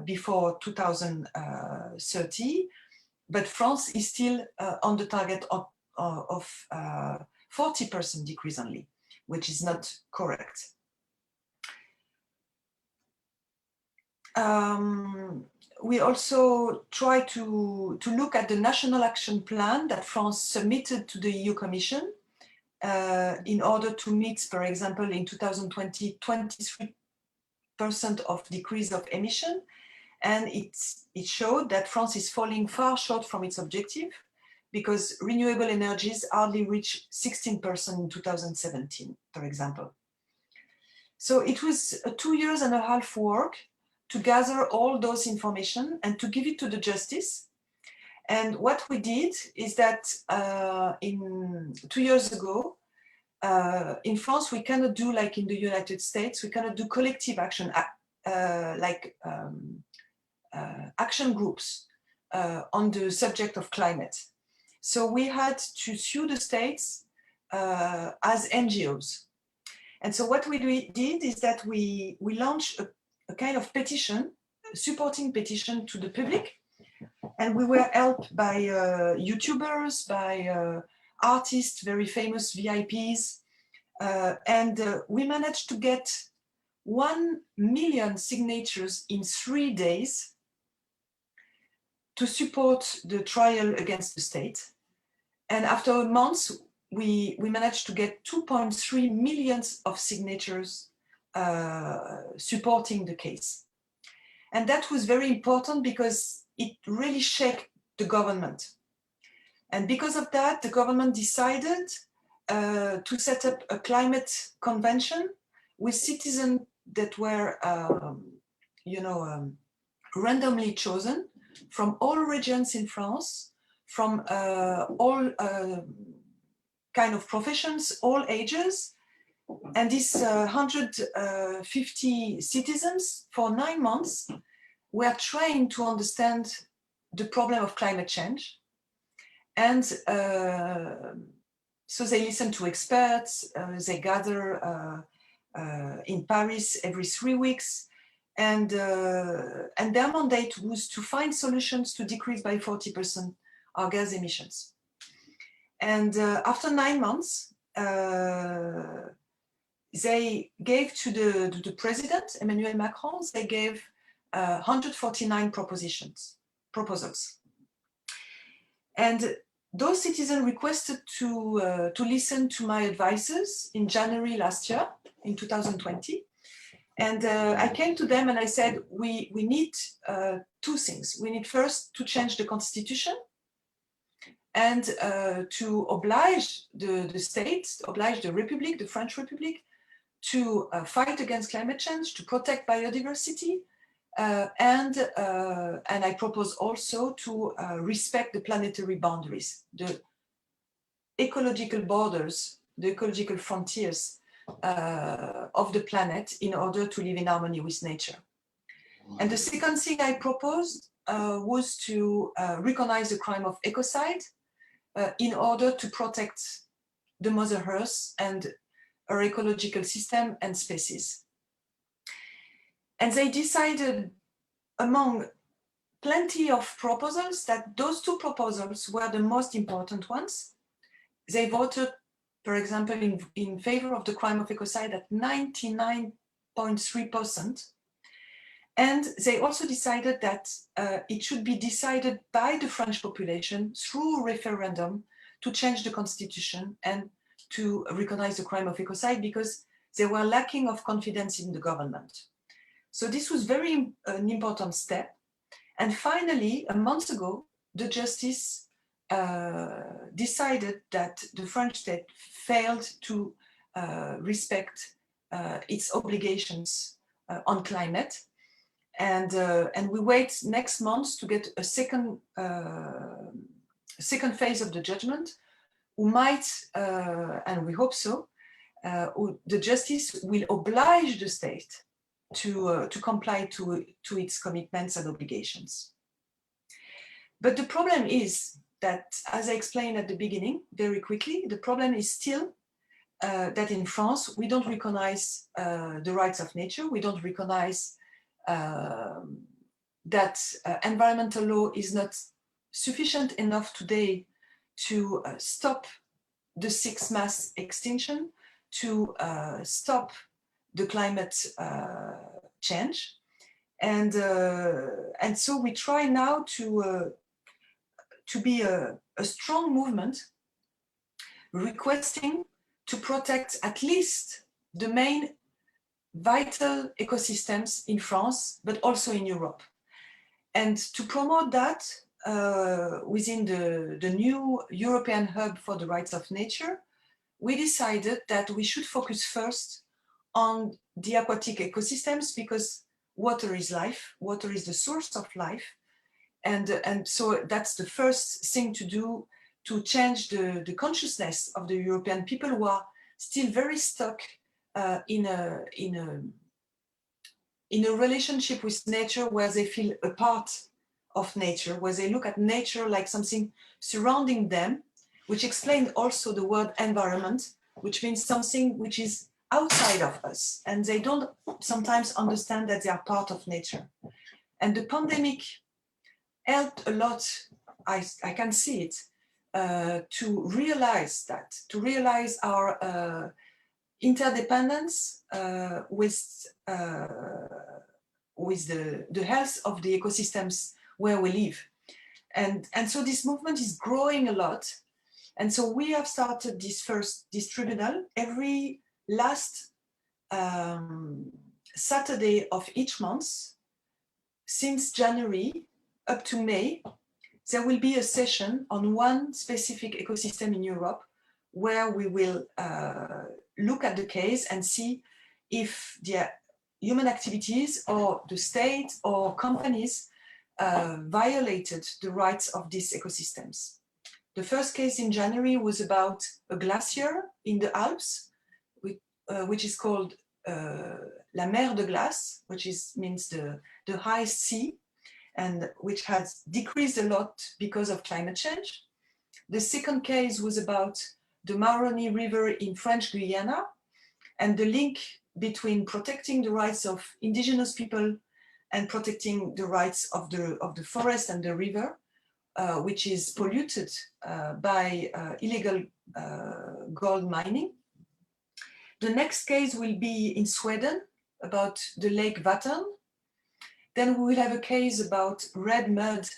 Speaker 5: before 2030, but France is still on the target of 40% decrease only, which is not correct. We also try to look at the national action plan that France submitted to the EU Commission in order to meet, for example, in 2020, 23% of decrease of emission. And it showed that France is falling far short from its objective, because renewable energies hardly reached 16% in 2017, for example. So it was a 2.5 years work to gather all those information and to give it to the justice. And what we did is that 2 years ago, in France, we cannot do like in the United States, we cannot do collective action, action groups on the subject of climate. So we had to sue the states as NGOs. And so what we did is that we launched a kind of petition, a supporting petition to the public. And we were helped by YouTubers, by artists, very famous VIPs. And we managed to get 1 million signatures in 3 days to support the trial against the state. And after months, we managed to get 2.3 million of signatures supporting the case. And that was very important because it really shook the government. And because of that, the government decided to set up a climate convention with citizens that were, randomly chosen from all regions in France, from all kind of professions, all ages. And these 150 citizens for 9 months were trained to understand the problem of climate change. And so they listen to experts, they gather in Paris every 3 weeks. And their mandate was to find solutions to decrease by 40% our gas emissions. And after 9 months, they gave to the president, Emmanuel Macron, they gave 149 proposals. And those citizens requested to listen to my advices in January last year, in 2020. And I came to them and I said, we need two things. We need first to change the constitution and to oblige the state, oblige the Republic, the French Republic, to fight against climate change, to protect biodiversity, and I propose also to respect the planetary boundaries, the ecological borders, the ecological frontiers of the planet in order to live in harmony with nature. And the second thing I proposed was to recognize the crime of ecocide in order to protect the Mother Earth and our ecological system and species. And they decided, among plenty of proposals, that those two proposals were the most important ones. They voted, for example, in favor of the crime of ecocide at 99.3%. And they also decided that it should be decided by the French population through referendum to change the constitution and to recognize the crime of ecocide, because they were lacking of confidence in the government. So this was an important step. And finally, a month ago, the justice decided that the French state failed to respect its obligations on climate. And we wait next month to get a second phase of the judgment, who might, and we hope so, the justice will oblige the state to comply to its commitments and obligations. But the problem is that, as I explained at the beginning, very quickly, the problem is still that in France, we don't recognize the rights of nature. We don't recognize that environmental law is not sufficient enough today to stop the sixth mass extinction, to stop the climate change. And so we try now to be a strong movement requesting to protect at least the main vital ecosystems in France, but also in Europe. And to promote that within the new European Hub for the Rights of Nature, we decided that we should focus first on the aquatic ecosystems, because water is life, water is the source of life. And so that's the first thing to do, to change the consciousness of the European people, who are still very stuck in a relationship with nature where they feel a part of nature, where they look at nature like something surrounding them, which explained also the word environment, which means something which is outside of us. And they don't sometimes understand that they are part of nature. And the pandemic helped a lot, I can see it, to realize that, to realize our interdependence with the health of the ecosystems where we live. And so this movement is growing a lot. And so we have started this tribunal every last Saturday of each month. Since January up to May, there will be a session on one specific ecosystem in Europe, where we will look at the case and see if the human activities or the state or companies violated the rights of these ecosystems. The first case in January was about a glacier in the Alps, which is called La Mer de Glace, which means the high sea, and which has decreased a lot because of climate change. The second case was about the Maroni River in French Guiana, and the link between protecting the rights of indigenous people and protecting the rights of the forest and the river, which is polluted by illegal gold mining. The next case will be in Sweden, about the Lake Vättern. Then we will have a case about red mud,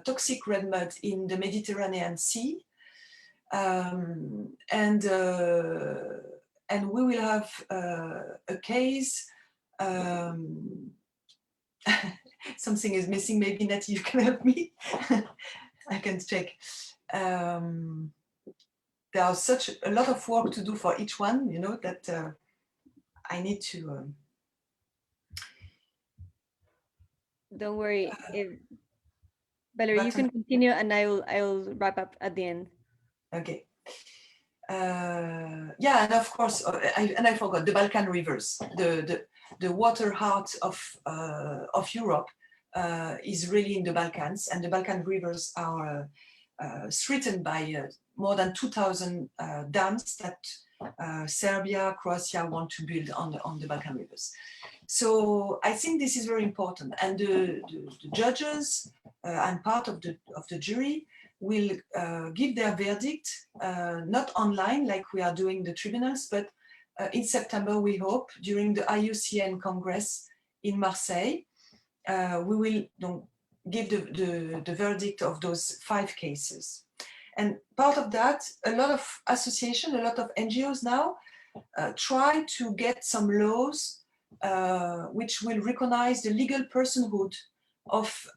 Speaker 5: toxic red mud in the Mediterranean Sea. And we will have a case, something is missing, maybe Natty, you can help me. I can check. There are such a lot of work to do for each one, you know, that I need to...
Speaker 1: Don't worry. Valerie, you can continue and I'll wrap up at the end.
Speaker 5: Okay. Yeah, and of course, I forgot the Balkan rivers. The water heart of Europe is really in the Balkans, and the Balkan rivers are threatened by more than 2,000 dams that Serbia, Croatia want to build on the Balkan rivers. So I think this is very important, and the judges and part of the jury will give their verdict, not online like we are doing the tribunals, but in September, we hope, during the IUCN Congress in Marseille. We will give the verdict of those 5 cases. And part of that, a lot of associations, a lot of NGOs now try to get some laws which will recognize the legal personhood of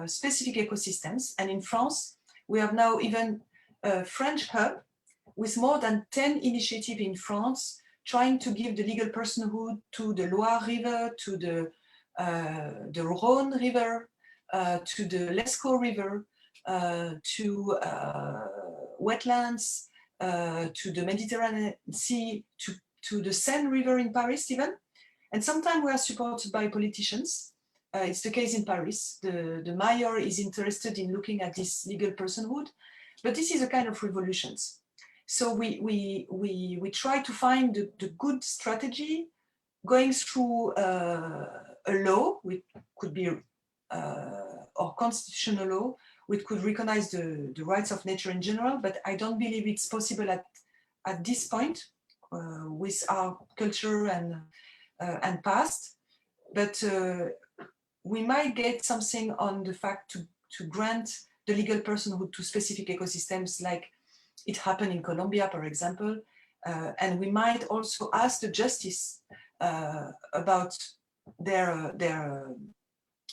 Speaker 5: specific ecosystems. And in France, we have now even a French hub with more than 10 initiatives in France trying to give the legal personhood to the Loire River, to the Rhône River, to the Lescaut River, to wetlands, to the Mediterranean Sea, to the Seine River in Paris even. And sometimes we are supported by politicians. It's the case in Paris. The mayor is interested in looking at this legal personhood, but this is a kind of revolution. So we try to find the good strategy going through a law, which could be or constitutional law, which could recognize the rights of nature in general, but I don't believe it's possible at this point with our culture and past. But we might get something on the fact to grant the legal personhood to specific ecosystems, like it happened in Colombia, for example. And we might also ask the justice about their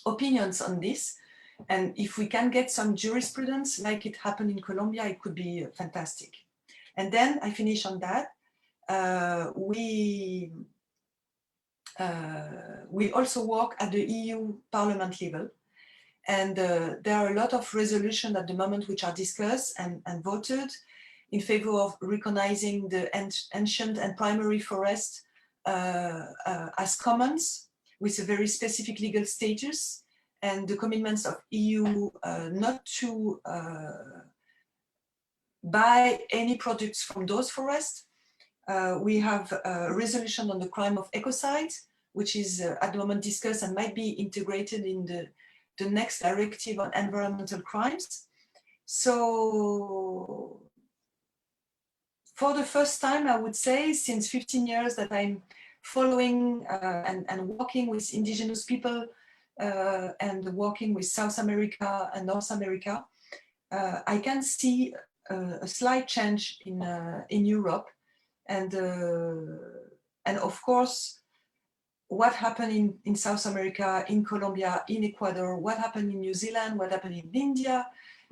Speaker 5: opinions on this. And if we can get some jurisprudence like it happened in Colombia, it could be fantastic. And then I finish on that. We also work at the EU Parliament level. And there are a lot of resolutions at the moment which are discussed and voted in favor of recognizing the ancient and primary forest as commons with a very specific legal status, and the commitments of EU not to buy any products from those forests. We have a resolution on the crime of ecocide, which is at the moment discussed and might be integrated in the next directive on environmental crimes. So for the first time, I would say, since 15 years that I'm following and working with indigenous people and working with South America and North America, I can see a slight change in Europe. And of course, what happened in South America, in Colombia, in Ecuador, what happened in New Zealand, what happened in India,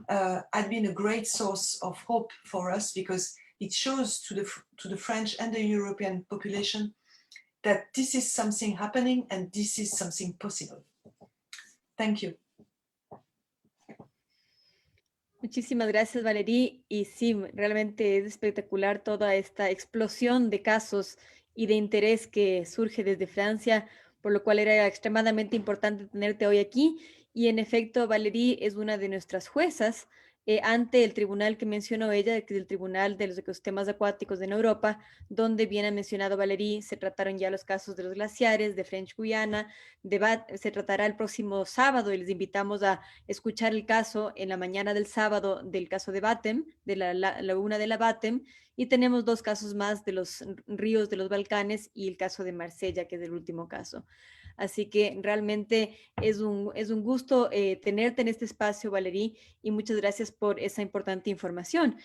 Speaker 5: had been a great source of hope for us, because it shows to the French and the European population that this is something happening and this is something possible. Thank you.
Speaker 1: Muchísimas gracias, Valerie. Y sí, realmente es espectacular toda esta explosión de casos y de interés que surge desde Francia, por lo cual era extremadamente importante tenerte hoy aquí. Y en efecto, Valerie es una de nuestras juezas ante el tribunal que mencionó ella, que es el Tribunal de los Ecosistemas Acuáticos en Europa, donde bien ha mencionado Valerie, se trataron ya los casos de los glaciares, de French Guiana, se tratará el próximo sábado y les invitamos a escuchar el caso en la mañana del sábado del caso de Batem, de la laguna de la Batem, y tenemos 2 casos más de los ríos de los Balcanes y el caso de Marsella, que es el último caso. Así que realmente es un gusto tenerte en este espacio, Valerie, y muchas gracias por esa importante información.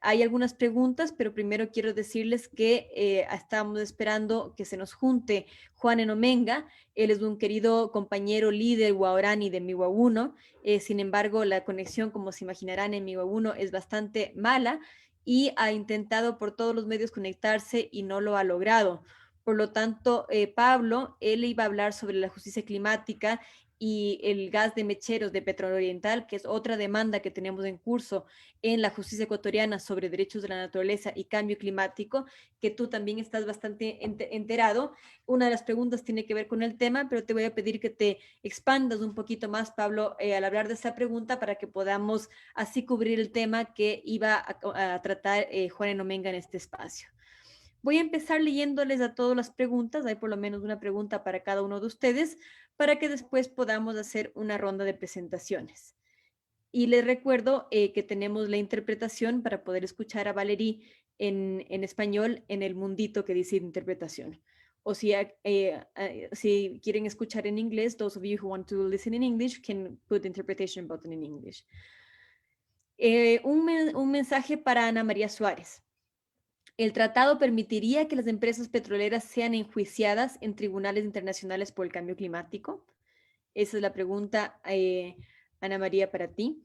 Speaker 1: Hay algunas preguntas, pero primero quiero decirles que estamos esperando que se nos junte Juan Enomenga. Él es un querido compañero líder guaraní de Miwawuno. Sin embargo, la conexión, como se imaginarán, en Miwawuno es bastante mala y ha intentado por todos los medios conectarse y no lo ha logrado. Por lo tanto, Pablo, él iba a hablar sobre la justicia climática y el gas de mecheros de Petróleo Oriental, que es otra demanda que tenemos en curso en la justicia ecuatoriana sobre derechos de la naturaleza y cambio climático, que tú también estás bastante enterado. Una de las preguntas tiene que ver con el tema, pero te voy a pedir que te expandas un poquito más, Pablo, al hablar de esa pregunta para que podamos así cubrir el tema que iba a tratar Juan Enomenga en este espacio. Voy a empezar leyéndoles a todas las preguntas, hay por lo menos una pregunta para cada uno de ustedes, para que después podamos hacer una ronda de presentaciones. Y les recuerdo que tenemos la interpretación para poder escuchar a Valerie en español en el mundito que dice interpretación. O si quieren escuchar en inglés, those of you who want to listen in English can put the interpretation button in English. Un mensaje para Ana María Suárez. ¿El tratado permitiría que las empresas petroleras sean enjuiciadas en tribunales internacionales por el cambio climático? Esa es la pregunta, Ana María, para ti.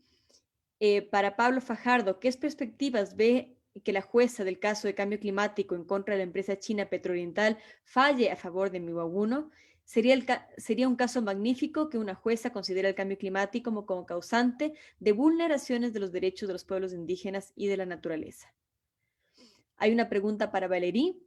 Speaker 1: Para Pablo Fajardo, ¿qué perspectivas ve que la jueza del caso de cambio climático en contra de la empresa china Petrooriental falle a favor de Miwawuno? Sería un caso magnífico que una jueza considere el cambio climático como causante de vulneraciones de los derechos de los pueblos indígenas y de la naturaleza. Hay una pregunta para Valerie.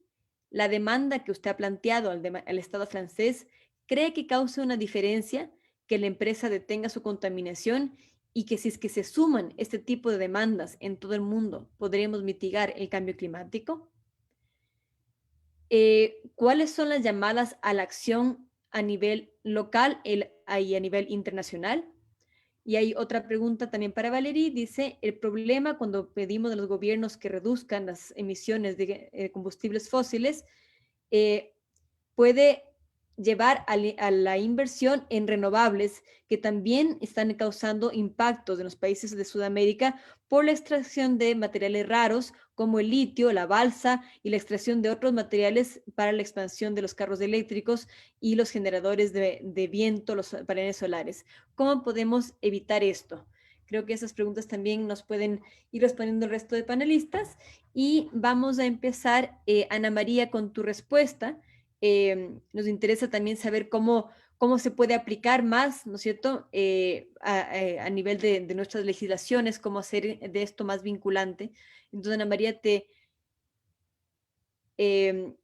Speaker 1: La demanda que usted ha planteado al Estado francés, ¿cree que cause una diferencia que la empresa detenga su contaminación y que si es que se suman este tipo de demandas en todo el mundo, podremos mitigar el cambio climático? ¿Cuáles son las llamadas a la acción a nivel local y a nivel internacional? Y hay otra pregunta también para Valerie, dice, el problema cuando pedimos a los gobiernos que reduzcan las emisiones de combustibles fósiles puede llevar a la inversión en renovables que también están causando impactos en los países de Sudamérica por la extracción de materiales raros como el litio, la balsa y la extracción de otros materiales para la expansión de los carros eléctricos y los generadores de viento, los paneles solares. ¿Cómo podemos evitar esto? Creo que esas preguntas también nos pueden ir respondiendo el resto de panelistas y vamos a empezar, Ana María, con tu respuesta. Nos interesa también saber cómo se puede aplicar más, ¿no es cierto?, a nivel de nuestras legislaciones, cómo hacer de esto más vinculante. Entonces, Ana María, el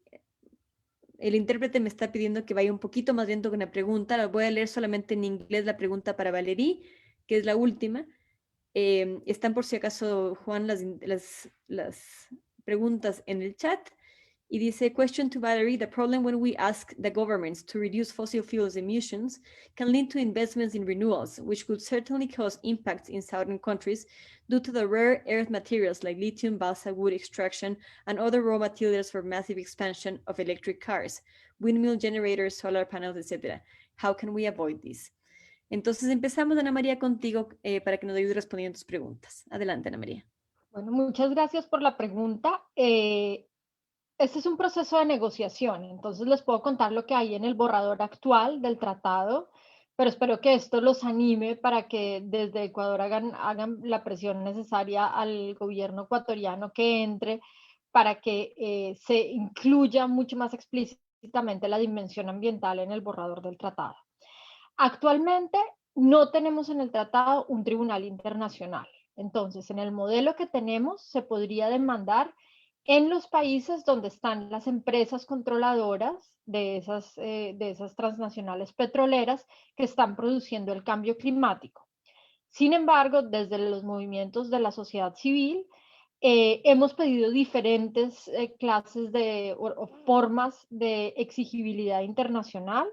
Speaker 1: intérprete me está pidiendo que vaya un poquito más lento con la pregunta. La voy a leer solamente en inglés la pregunta para Valerie, que es la última. Están por si acaso, Juan, las preguntas en el chat. Y dice, question to Valerie, the problem when we ask the governments to reduce fossil fuels emissions can lead to investments in renewals, which could certainly cause impacts in southern countries due to the rare earth materials like lithium, balsa wood extraction, and other raw materials for massive expansion of electric cars, windmill generators, solar panels, etc. How can we avoid this? Entonces empezamos, Ana María, contigo para que nos ayude respondiendo tus preguntas. Adelante, Ana María.
Speaker 2: Bueno, muchas gracias por la pregunta. Este es un proceso de negociación, entonces les puedo contar lo que hay en el borrador actual del tratado, pero espero que esto los anime para que desde Ecuador hagan la presión necesaria al gobierno ecuatoriano que entre para que se incluya mucho más explícitamente la dimensión ambiental en el borrador del tratado. Actualmente no tenemos en el tratado un tribunal internacional, entonces en el modelo que tenemos se podría demandar en los países donde están las empresas controladoras de esas transnacionales petroleras que están produciendo el cambio climático. Sin embargo, desde los movimientos de la sociedad civil, hemos pedido diferentes clases o formas de exigibilidad internacional.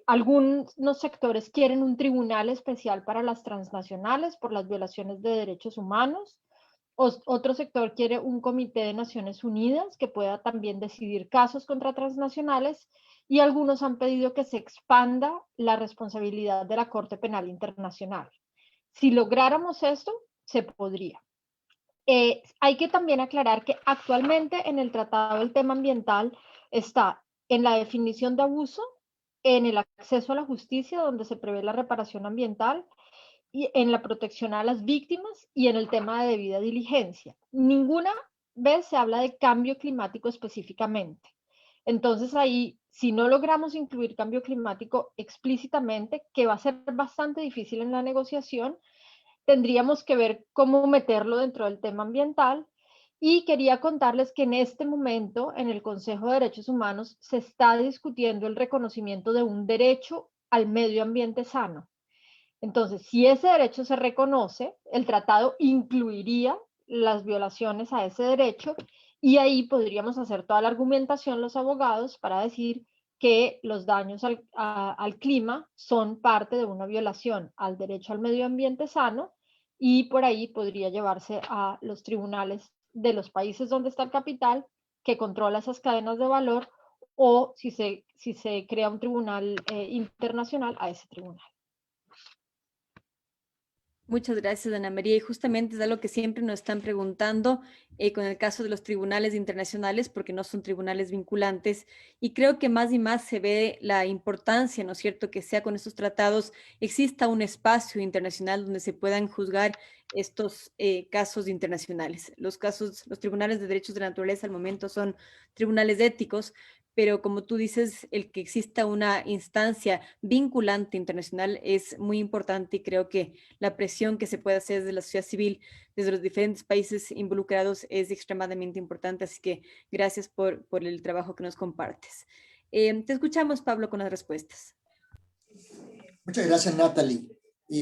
Speaker 2: Algunos sectores quieren un tribunal especial para las transnacionales por las violaciones de derechos humanos. Otro sector quiere un comité de Naciones Unidas que pueda también decidir casos contra transnacionales, y algunos han pedido que se expanda la responsabilidad de la Corte Penal Internacional. Si lográramos esto, se podría. Hay que también aclarar que actualmente en el tratado del tema ambiental está en la definición de abuso, en el acceso a la justicia, donde se prevé la reparación ambiental, y en la protección a las víctimas y en el tema de debida diligencia. Ninguna vez se habla de cambio climático específicamente. Entonces ahí, si no logramos incluir cambio climático explícitamente, que va a ser bastante difícil en la negociación, tendríamos que ver cómo meterlo dentro del tema ambiental. Y quería contarles que en este momento en el Consejo de Derechos Humanos se está discutiendo el reconocimiento de un derecho al medio ambiente sano. Entonces, si ese derecho se reconoce, el tratado incluiría las violaciones a ese derecho, y ahí podríamos hacer toda la argumentación los abogados para decir que los daños al clima son parte de una violación al derecho al medio ambiente sano, y por ahí podría llevarse a los tribunales de los países donde está el capital, que controla esas cadenas de valor, o si se crea un tribunal internacional, a ese tribunal.
Speaker 1: Muchas gracias, Ana María. Y justamente es algo que siempre nos están preguntando con el caso de los tribunales internacionales, porque no son tribunales vinculantes. Y creo que más y más se ve la importancia, ¿no es cierto?, que sea con estos tratados exista un espacio internacional donde se puedan juzgar estos casos internacionales. Los tribunales de derechos de la naturaleza al momento son tribunales éticos, pero como tú dices, el que exista una instancia vinculante internacional es muy importante, y creo que la presión que se puede hacer desde la sociedad civil, desde los diferentes países involucrados, es extremadamente importante. Así que gracias por el trabajo que nos compartes. Te escuchamos, Pablo, con las respuestas.
Speaker 4: Muchas gracias, Natalie.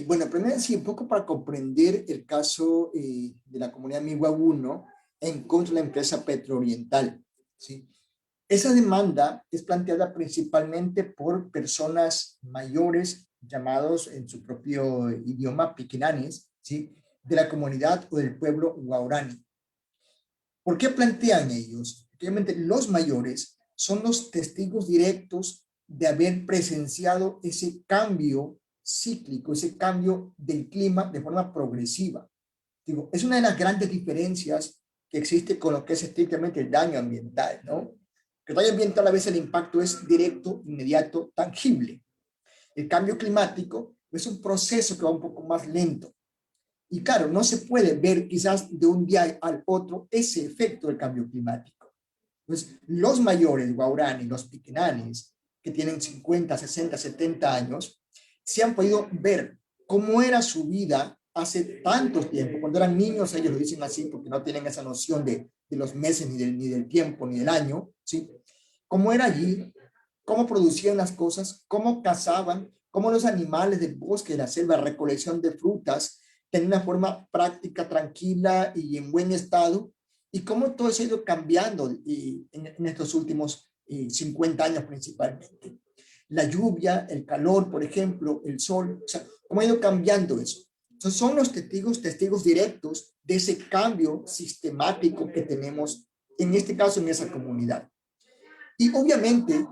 Speaker 4: Bueno, primero sí, un poco para comprender el caso de la comunidad Miwa 1 en contra de la empresa Petrooriental, ¿sí? Esa demanda es planteada principalmente por personas mayores, llamados en su propio idioma piquinanes, ¿sí?, de la comunidad o del pueblo guaraní. ¿Por qué plantean ellos? Obviamente los mayores son los testigos directos de haber presenciado ese cambio cíclico, ese cambio del clima de forma progresiva. Digo, es una de las grandes diferencias que existe con lo que es estrictamente el daño ambiental, ¿no? El daño ambiental a veces el impacto es directo, inmediato, tangible. El cambio climático es un proceso que va un poco más lento. Y claro, no se puede ver quizás de un día al otro ese efecto del cambio climático. Entonces, los mayores guaraní, los piquinanes, que tienen 50, 60, 70 años, se han podido ver cómo era su vida hace tanto tiempo. Cuando eran niños, ellos lo dicen así porque no tienen esa noción de los meses, ni del tiempo, ni del año, ¿sí? Cómo era allí, cómo producían las cosas, cómo cazaban, cómo los animales del bosque, de la selva, recolección de frutas, tenían una forma práctica, tranquila y en buen estado, y cómo todo eso ha ido cambiando en estos últimos 50 años principalmente. La lluvia, el calor, por ejemplo, el sol, o sea, cómo ha ido cambiando eso. Entonces son los testigos directos de ese cambio sistemático que tenemos, en este caso, en esa comunidad. Y obviamente,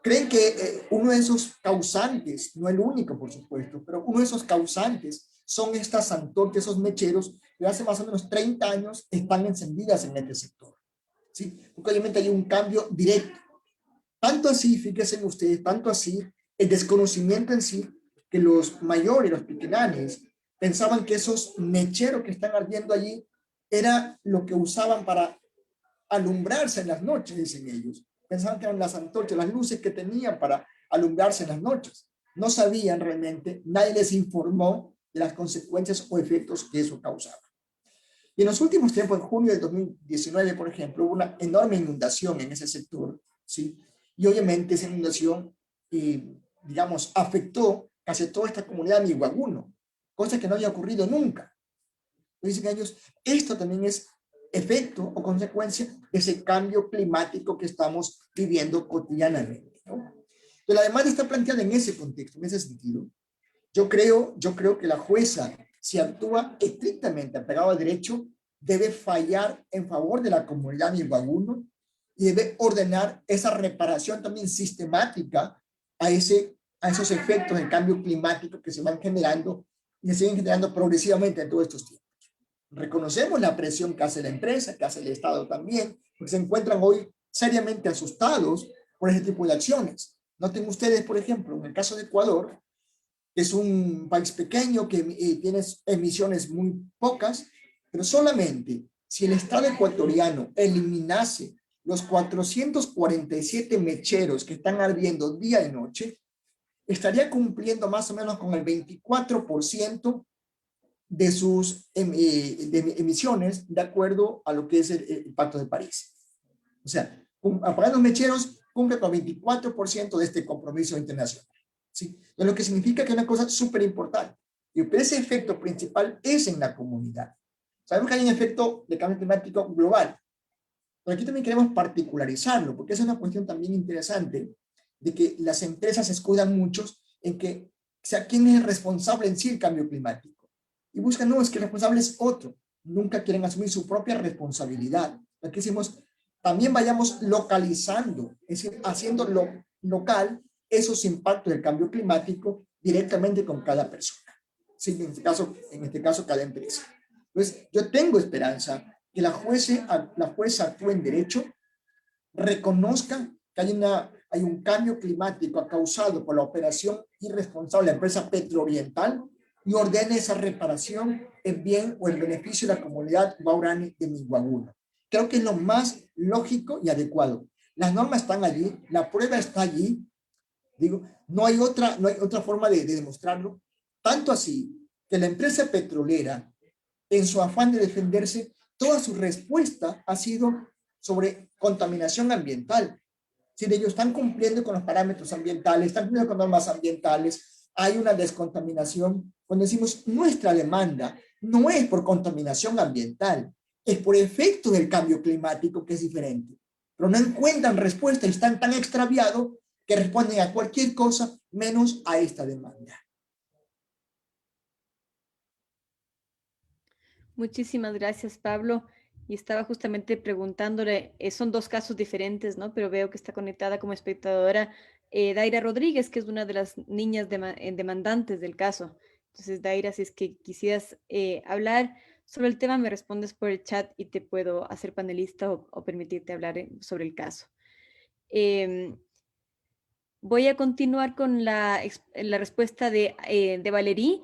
Speaker 4: creen que uno de esos causantes, no el único por supuesto, pero uno de esos causantes son estas antorchas, esos mecheros que hace más o menos 30 años están encendidas en este sector, ¿sí? Porque obviamente hay un cambio directo. Tanto así, fíjense ustedes, tanto así, el desconocimiento en sí, que los mayores, los piquinanes, pensaban que esos mecheros que están ardiendo allí era lo que usaban para alumbrarse en las noches, dicen ellos. Pensaban que eran las antorchas, las luces que tenían para alumbrarse en las noches. No sabían realmente, nadie les informó de las consecuencias o efectos que eso causaba. Y en los últimos tiempos, en junio del 2019, por ejemplo, hubo una enorme inundación en ese sector, ¿sí? Y obviamente esa inundación, digamos, afectó casi toda esta comunidad Miwa 1, cosa que no había ocurrido nunca. Dicen ellos, esto también es efecto o consecuencia de ese cambio climático que estamos viviendo cotidianamente, ¿no? Entonces, la demanda está planteada en ese contexto, en ese sentido. Yo creo que la jueza si actúa estrictamente apegado al derecho, debe fallar en favor de la comunidad Milwaguno y debe ordenar esa reparación también sistemática a esos efectos del cambio climático que se van generando y se siguen generando progresivamente en todos estos tiempos. Reconocemos la presión que hace la empresa, que hace el Estado también, porque se encuentran hoy seriamente asustados por ese tipo de acciones. Noten ustedes, por ejemplo, en el caso de Ecuador, que es un país pequeño que tiene emisiones muy pocas, pero solamente si el Estado ecuatoriano eliminase los 447 mecheros que están ardiendo día y noche, estaría cumpliendo más o menos con el 24% de sus emisiones de acuerdo a lo que es el Pacto de París. O sea, apagando mecheros cumple con el 24% de este compromiso internacional. ¿Sí? Lo que significa que es una cosa súper importante. Pero ese efecto principal es en la comunidad. Sabemos que hay un efecto de cambio climático global, pero aquí también queremos particularizarlo, porque es una cuestión también interesante de que las empresas se escudan mucho en que, o sea, ¿quién es el responsable en sí del cambio climático? Y buscan, no, es que el responsable es otro. Nunca quieren asumir su propia responsabilidad. Aquí decimos, también vayamos localizando, es decir, haciendo local esos impactos del cambio climático directamente con cada persona. Sí, en este caso cada empresa. Entonces, yo tengo esperanza que la jueza actúe en derecho, reconozca que hay un cambio climático causado por la operación irresponsable de la empresa Petrooriental y ordene esa reparación en bien o en beneficio de la comunidad guaraní de Milwaguno. Creo que es lo más lógico y adecuado. Las normas están allí, la prueba está allí. Digo, no hay otra forma de demostrarlo. Tanto así que la empresa petrolera, en su afán de defenderse, toda su respuesta ha sido sobre contaminación ambiental. Si ellos están cumpliendo con los parámetros ambientales, están cumpliendo con normas ambientales, hay una descontaminación. Cuando decimos nuestra demanda no es por contaminación ambiental, es por efecto del cambio climático, que es diferente. Pero no encuentran respuesta y están tan extraviados que responden a cualquier cosa menos a esta demanda.
Speaker 1: Muchísimas gracias, Pablo. Y estaba justamente preguntándole, son dos casos diferentes, ¿no? Pero veo que está conectada como espectadora Daira Rodríguez, que es una de las niñas demandantes del caso. Entonces, Daira, si es que quisieras hablar sobre el tema, me respondes por el chat y te puedo hacer panelista o permitirte hablar sobre el caso. Voy a continuar con la respuesta de Valerie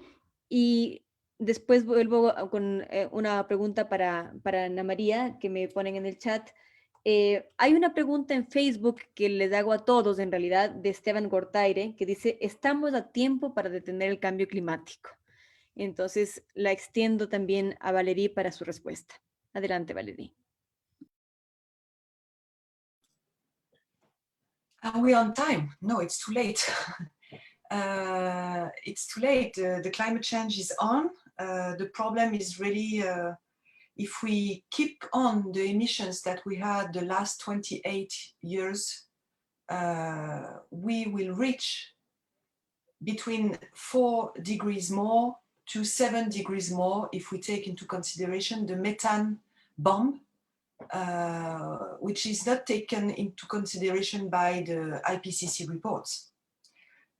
Speaker 1: y después vuelvo con una pregunta para Ana María que me ponen en el chat. Hay una pregunta en Facebook que les hago a todos en realidad de Esteban Gortaire que dice, ¿estamos a tiempo para detener el cambio climático? Entonces la extiendo también a Valerie para su respuesta. Adelante, Valerie.
Speaker 5: Are we on time? No, it's too late. It's too late. The climate change is on. The problem is really if we keep on the emissions that we had the last 28 years, we will reach between 4 degrees more to 7 degrees more if we take into consideration the methane bomb, which is not taken into consideration by the IPCC reports.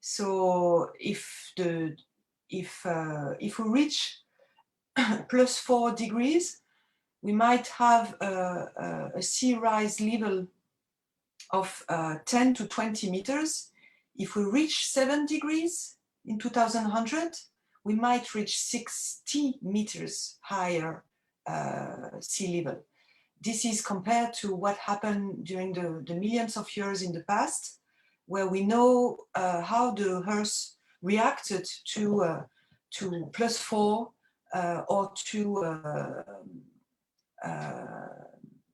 Speaker 5: So if we reach plus 4 degrees, we might have a sea rise level of 10 to 20 meters. If we reach 7 degrees in 2100, we might reach 60 meters higher sea level. This is compared to what happened during the millions of years in the past, where we know how the Earth reacted to plus 4 or to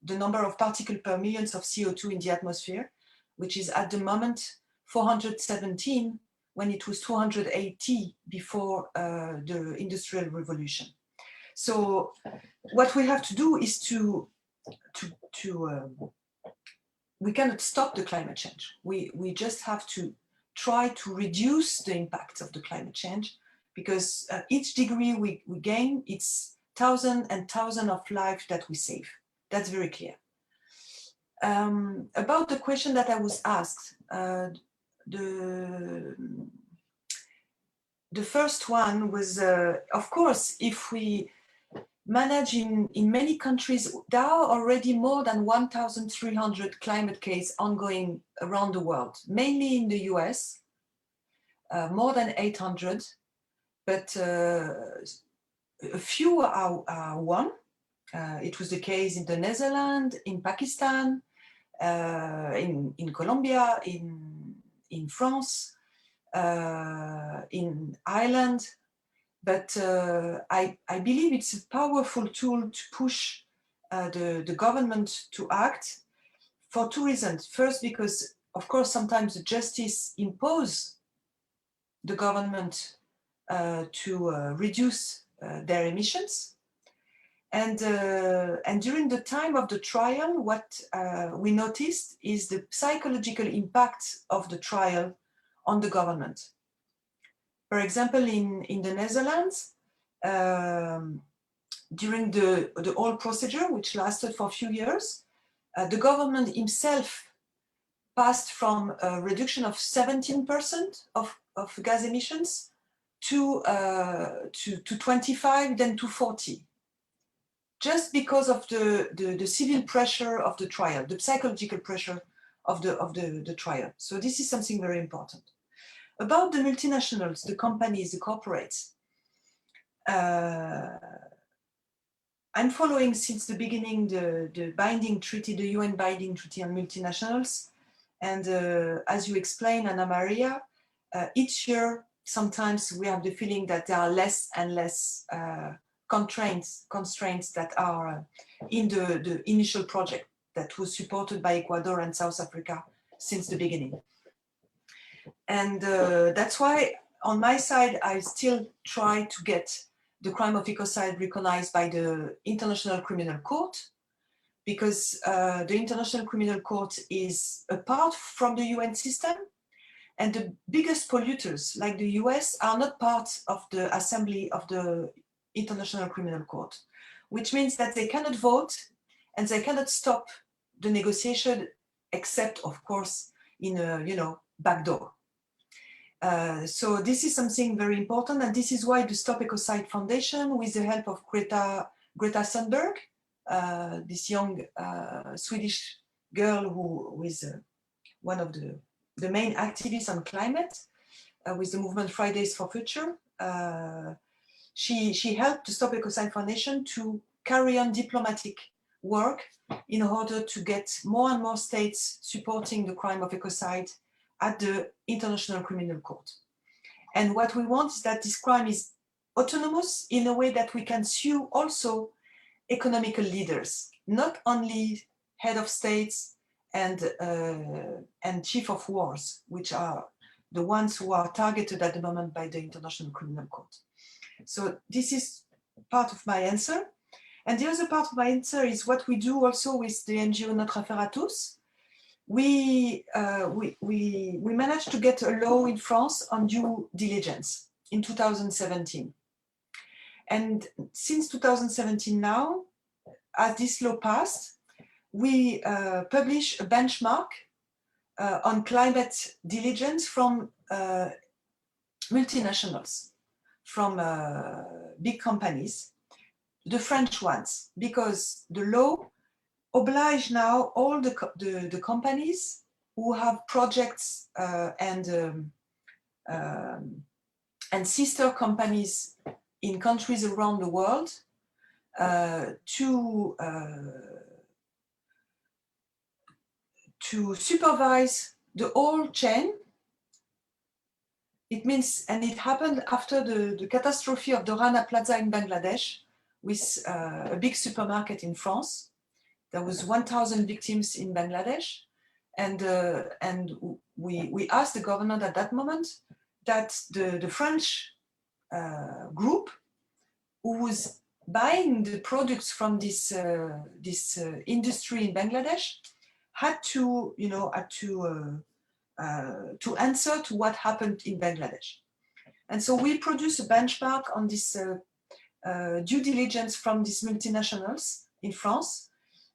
Speaker 5: the number of particles per millions of CO2 in the atmosphere, which is at the moment 417 when it was 280 before the Industrial Revolution. So what we have to do is we cannot stop the climate change. We just have to try to reduce the impact of the climate change because each degree we gain, it's thousands and thousands of lives that we save. That's very clear. About the question that I was asked, the first one was, of course, if we manage in many countries, there are already more than 1,300 climate cases ongoing around the world, mainly in the US, more than 800, but a few are won. It was the case in the Netherlands, in Pakistan, in Colombia, in France, in Ireland. But I believe it's a powerful tool to push the government to act for two reasons. First, because of course sometimes the justice impose the government to reduce their emissions. And during the time of the trial, what we noticed is the psychological impact of the trial on the government. For example, in the Netherlands, during the whole procedure, which lasted for a few years, the government himself passed from a reduction of 17% of gas emissions to 25, then to 40. Just because of the civil pressure of the trial, the psychological pressure of the trial. So this is something very important. About the multinationals, the companies, the corporates, I'm following since the beginning the binding treaty, the UN binding treaty on multinationals. And as you explained, Anna Maria, each year, sometimes we have the feeling that there are less and less constraints that are in the initial project that was supported by Ecuador and South Africa since the beginning. And that's why on my side, I still try to get the crime of ecocide recognized by the International Criminal Court, because the International Criminal Court is apart from the UN system, and the biggest polluters, like the US, are not part of the assembly of the International Criminal Court, which means that they cannot vote and they cannot stop the negotiation, except, of course, in a back door. So this is something very important, and this is why the Stop Ecocide Foundation, with the help of Greta Thunberg, this young Swedish girl who is one of the main activists on climate, with the movement Fridays for Future, she helped the Stop Ecocide Foundation to carry on diplomatic work in order to get more and more states supporting the crime of ecocide at the International Criminal Court. And what we want is that this crime is autonomous in a way that we can sue also economical leaders, not only head of states and chief of wars, which are the ones who are targeted at the moment by the International Criminal Court. So this is part of my answer. And the other part of my answer is what we do also with the NGO Notre Affaire à tous. We managed to get a law in France on due diligence in 2017. And since 2017 now, as this law passed, we publish a benchmark on climate diligence from multinationals, from big companies, the French ones, because the law oblige now all the companies who have projects and sister companies in countries around the world to supervise the whole chain. It means, and it happened after the catastrophe of the Rana Plaza in Bangladesh with a big supermarket in France. There was 1,000 victims in Bangladesh. And we asked the government at that moment that the French group who was buying the products from this industry in Bangladesh had to answer to what happened in Bangladesh. And so we produce a benchmark on this due diligence from these multinationals in France.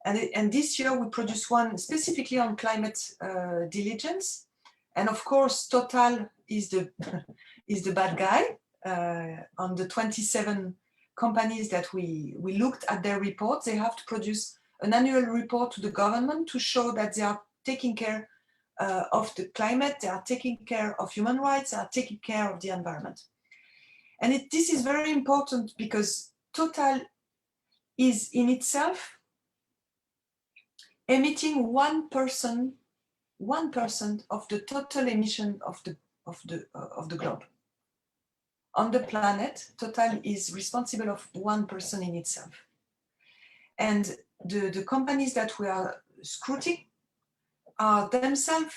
Speaker 5: And this year we produce one specifically on climate diligence. And of course, Total is the, is the bad guy. On the 27 companies that we looked at their reports, they have to produce an annual report to the government to show that they are taking care of the climate, they are taking care of human rights, they are taking care of the environment. And this is very important because Total is in itself emitting 1% of the total emission of the globe. On the planet, Total is responsible of 1% in itself. And the companies that we are scrutinizing are themselves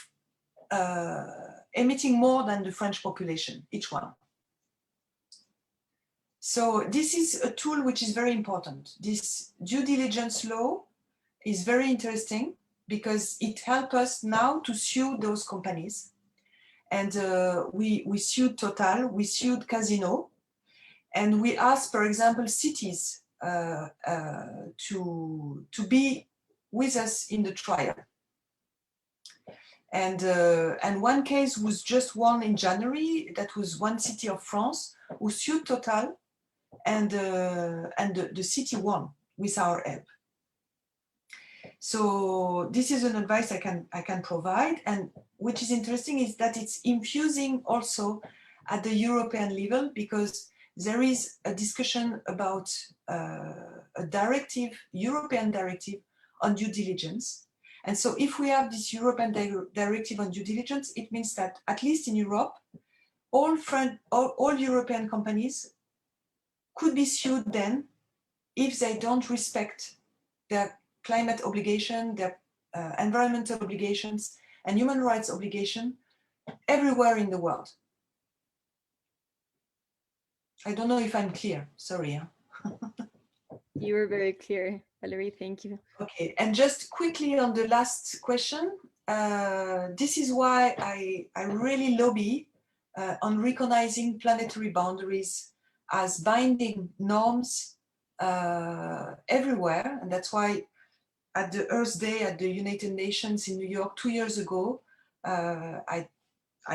Speaker 5: emitting more than the French population, each one. So this is a tool which is very important. This due diligence law is very interesting because it helps us now to sue those companies. And we sued Total, we sued Casino, and we asked, for example, cities to be with us in the trial. And one case was just won in January. That was one city of France who sued Total, and the city won with our help. So this is an advice I can provide, and which is interesting is that it's infusing also at the European level, because there is a discussion about a directive, European directive on due diligence. And so if we have this European directive on due diligence, it means that at least in Europe, all European companies could be sued then if they don't respect their climate obligation, their environmental obligations, and human rights obligation everywhere in the world. I don't know if I'm clear, sorry.
Speaker 1: You were very clear, Valerie, thank you.
Speaker 5: Okay, and just quickly on the last question, this is why I really lobby on recognizing planetary boundaries as binding norms everywhere, and that's why at the Earth Day at the United Nations in New York 2 years ago, I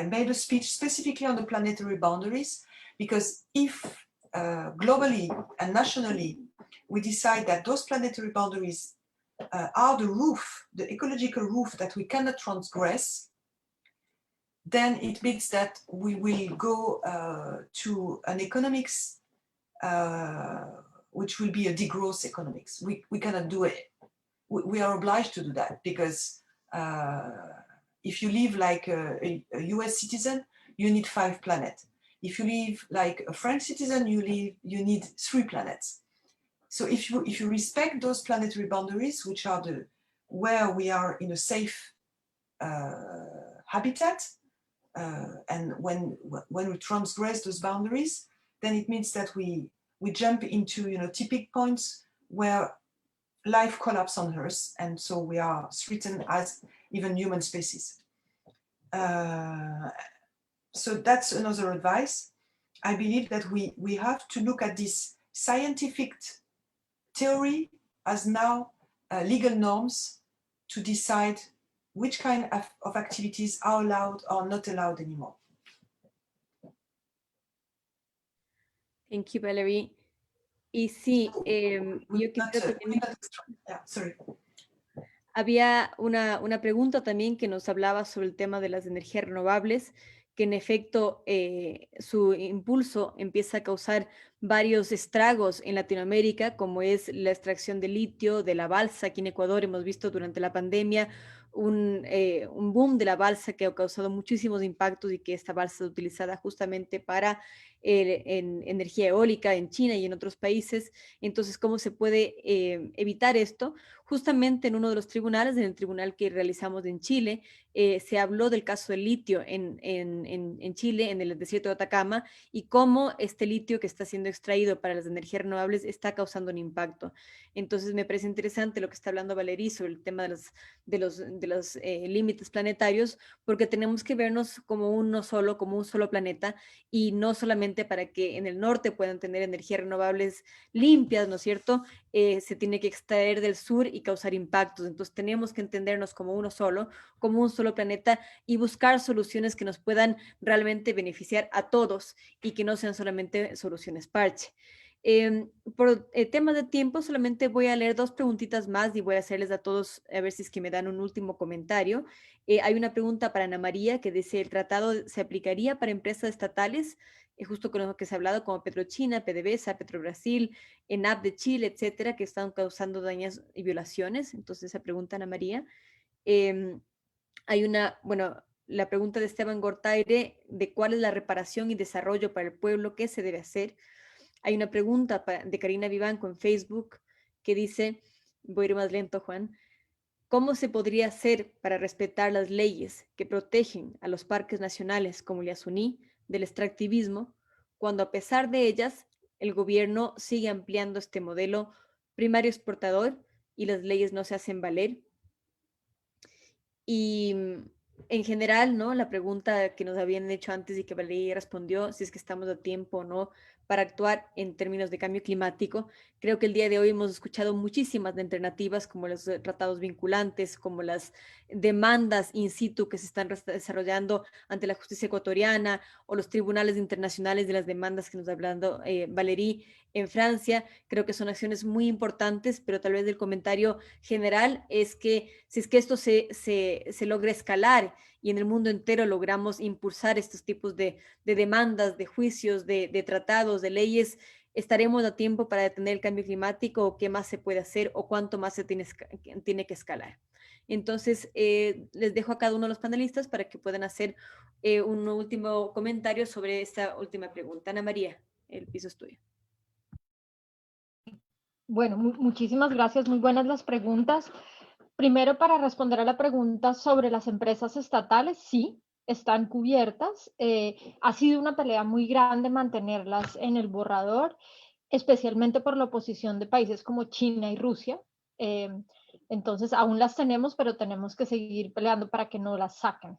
Speaker 5: made a speech specifically on the planetary boundaries, because if globally and nationally we decide that those planetary boundaries are the roof, the ecological roof that we cannot transgress, then it means that we will go to an economics which will be a degrowth economics. We cannot do it. We are obliged to do that, because if you live like a US citizen, you need 5 planets. If you live like a French citizen, you need 3 planets. So if you respect those planetary boundaries, which are where we are in a safe habitat, and when we transgress those boundaries, then it means that we jump into tipping points where life collapse on Earth, and so we are threatened as even human species. So that's another advice. I believe that we have to look at this scientific theory as now legal norms to decide which kind of activities are allowed or not allowed anymore.
Speaker 1: Thank you, Valerie. Y sí, yo quisiera también...
Speaker 5: Sorry.
Speaker 1: Había una pregunta también que nos hablaba sobre el tema de las energías renovables, que en efecto su impulso empieza a causar varios estragos en Latinoamérica, como es la extracción de litio, de la balsa. Aquí en Ecuador hemos visto durante la pandemia un boom de la balsa que ha causado muchísimos impactos, y que esta balsa es utilizada justamente para en energía eólica en China y en otros países. Entonces, ¿cómo se puede evitar esto? Justamente en uno de los tribunales, en el tribunal que realizamos en Chile, se habló del caso del litio en Chile, en el desierto de Atacama, y cómo este litio que está siendo extraído para las energías renovables está causando un impacto. Entonces me parece interesante lo que está hablando Valerie sobre el tema de los límites planetarios, porque tenemos que vernos como un solo planeta, y no solamente para que en el norte puedan tener energías renovables limpias, ¿no es cierto? Se tiene que extraer del sur y causar impactos. Entonces tenemos que entendernos como un solo planeta, y buscar soluciones que nos puedan realmente beneficiar a todos y que no sean solamente soluciones parche. Por temas de tiempo, solamente voy a leer 2 preguntitas más y voy a hacerles a todos, a ver si es que me dan un último comentario. Hay una pregunta para Ana María que dice: ¿el tratado se aplicaría para empresas estatales? Justo con lo que se ha hablado, como Petrochina, PDVSA, Petrobrasil, ENAP de Chile, etcétera, que están causando daños y violaciones. Entonces, esa pregunta, Ana María. Hay una, bueno, la pregunta de Esteban Gortaire, de cuál es la reparación y desarrollo para el pueblo, qué se debe hacer. Hay una pregunta de Karina Vivanco en Facebook que dice, voy a ir más lento, Juan: ¿cómo se podría hacer para respetar las leyes que protegen a los parques nacionales como el Yasuní del extractivismo, cuando a pesar de ellas el gobierno sigue ampliando este modelo primario exportador y las leyes no se hacen valer? Y en general, ¿no? La pregunta que nos habían hecho antes y que Valeria respondió, si es que estamos a tiempo o no para actuar en términos de cambio climático. Creo que el día de hoy hemos escuchado muchísimas alternativas, como los tratados vinculantes, como las demandas in situ que se están desarrollando ante la justicia ecuatoriana, o los tribunales internacionales de las demandas que nos ha hablado Valerie en Francia. Creo que son acciones muy importantes, pero tal vez el comentario general es que si es que esto se logra escalar y en el mundo entero logramos impulsar estos tipos de demandas, de juicios, de tratados, de leyes, ¿estaremos a tiempo para detener el cambio climático, o qué más se puede hacer, o cuánto más se tiene que escalar? Entonces, les dejo a cada uno de los panelistas para que puedan hacer un último comentario sobre esta última pregunta. Ana María, el piso es tuyo.
Speaker 2: Bueno, muchísimas gracias, muy buenas las preguntas. Primero, para responder a la pregunta sobre las empresas estatales, sí, están cubiertas. Ha sido una pelea muy grande mantenerlas en el borrador, especialmente por la oposición de países como China y Rusia. Entonces, aún las tenemos, pero tenemos que seguir peleando para que no las saquen.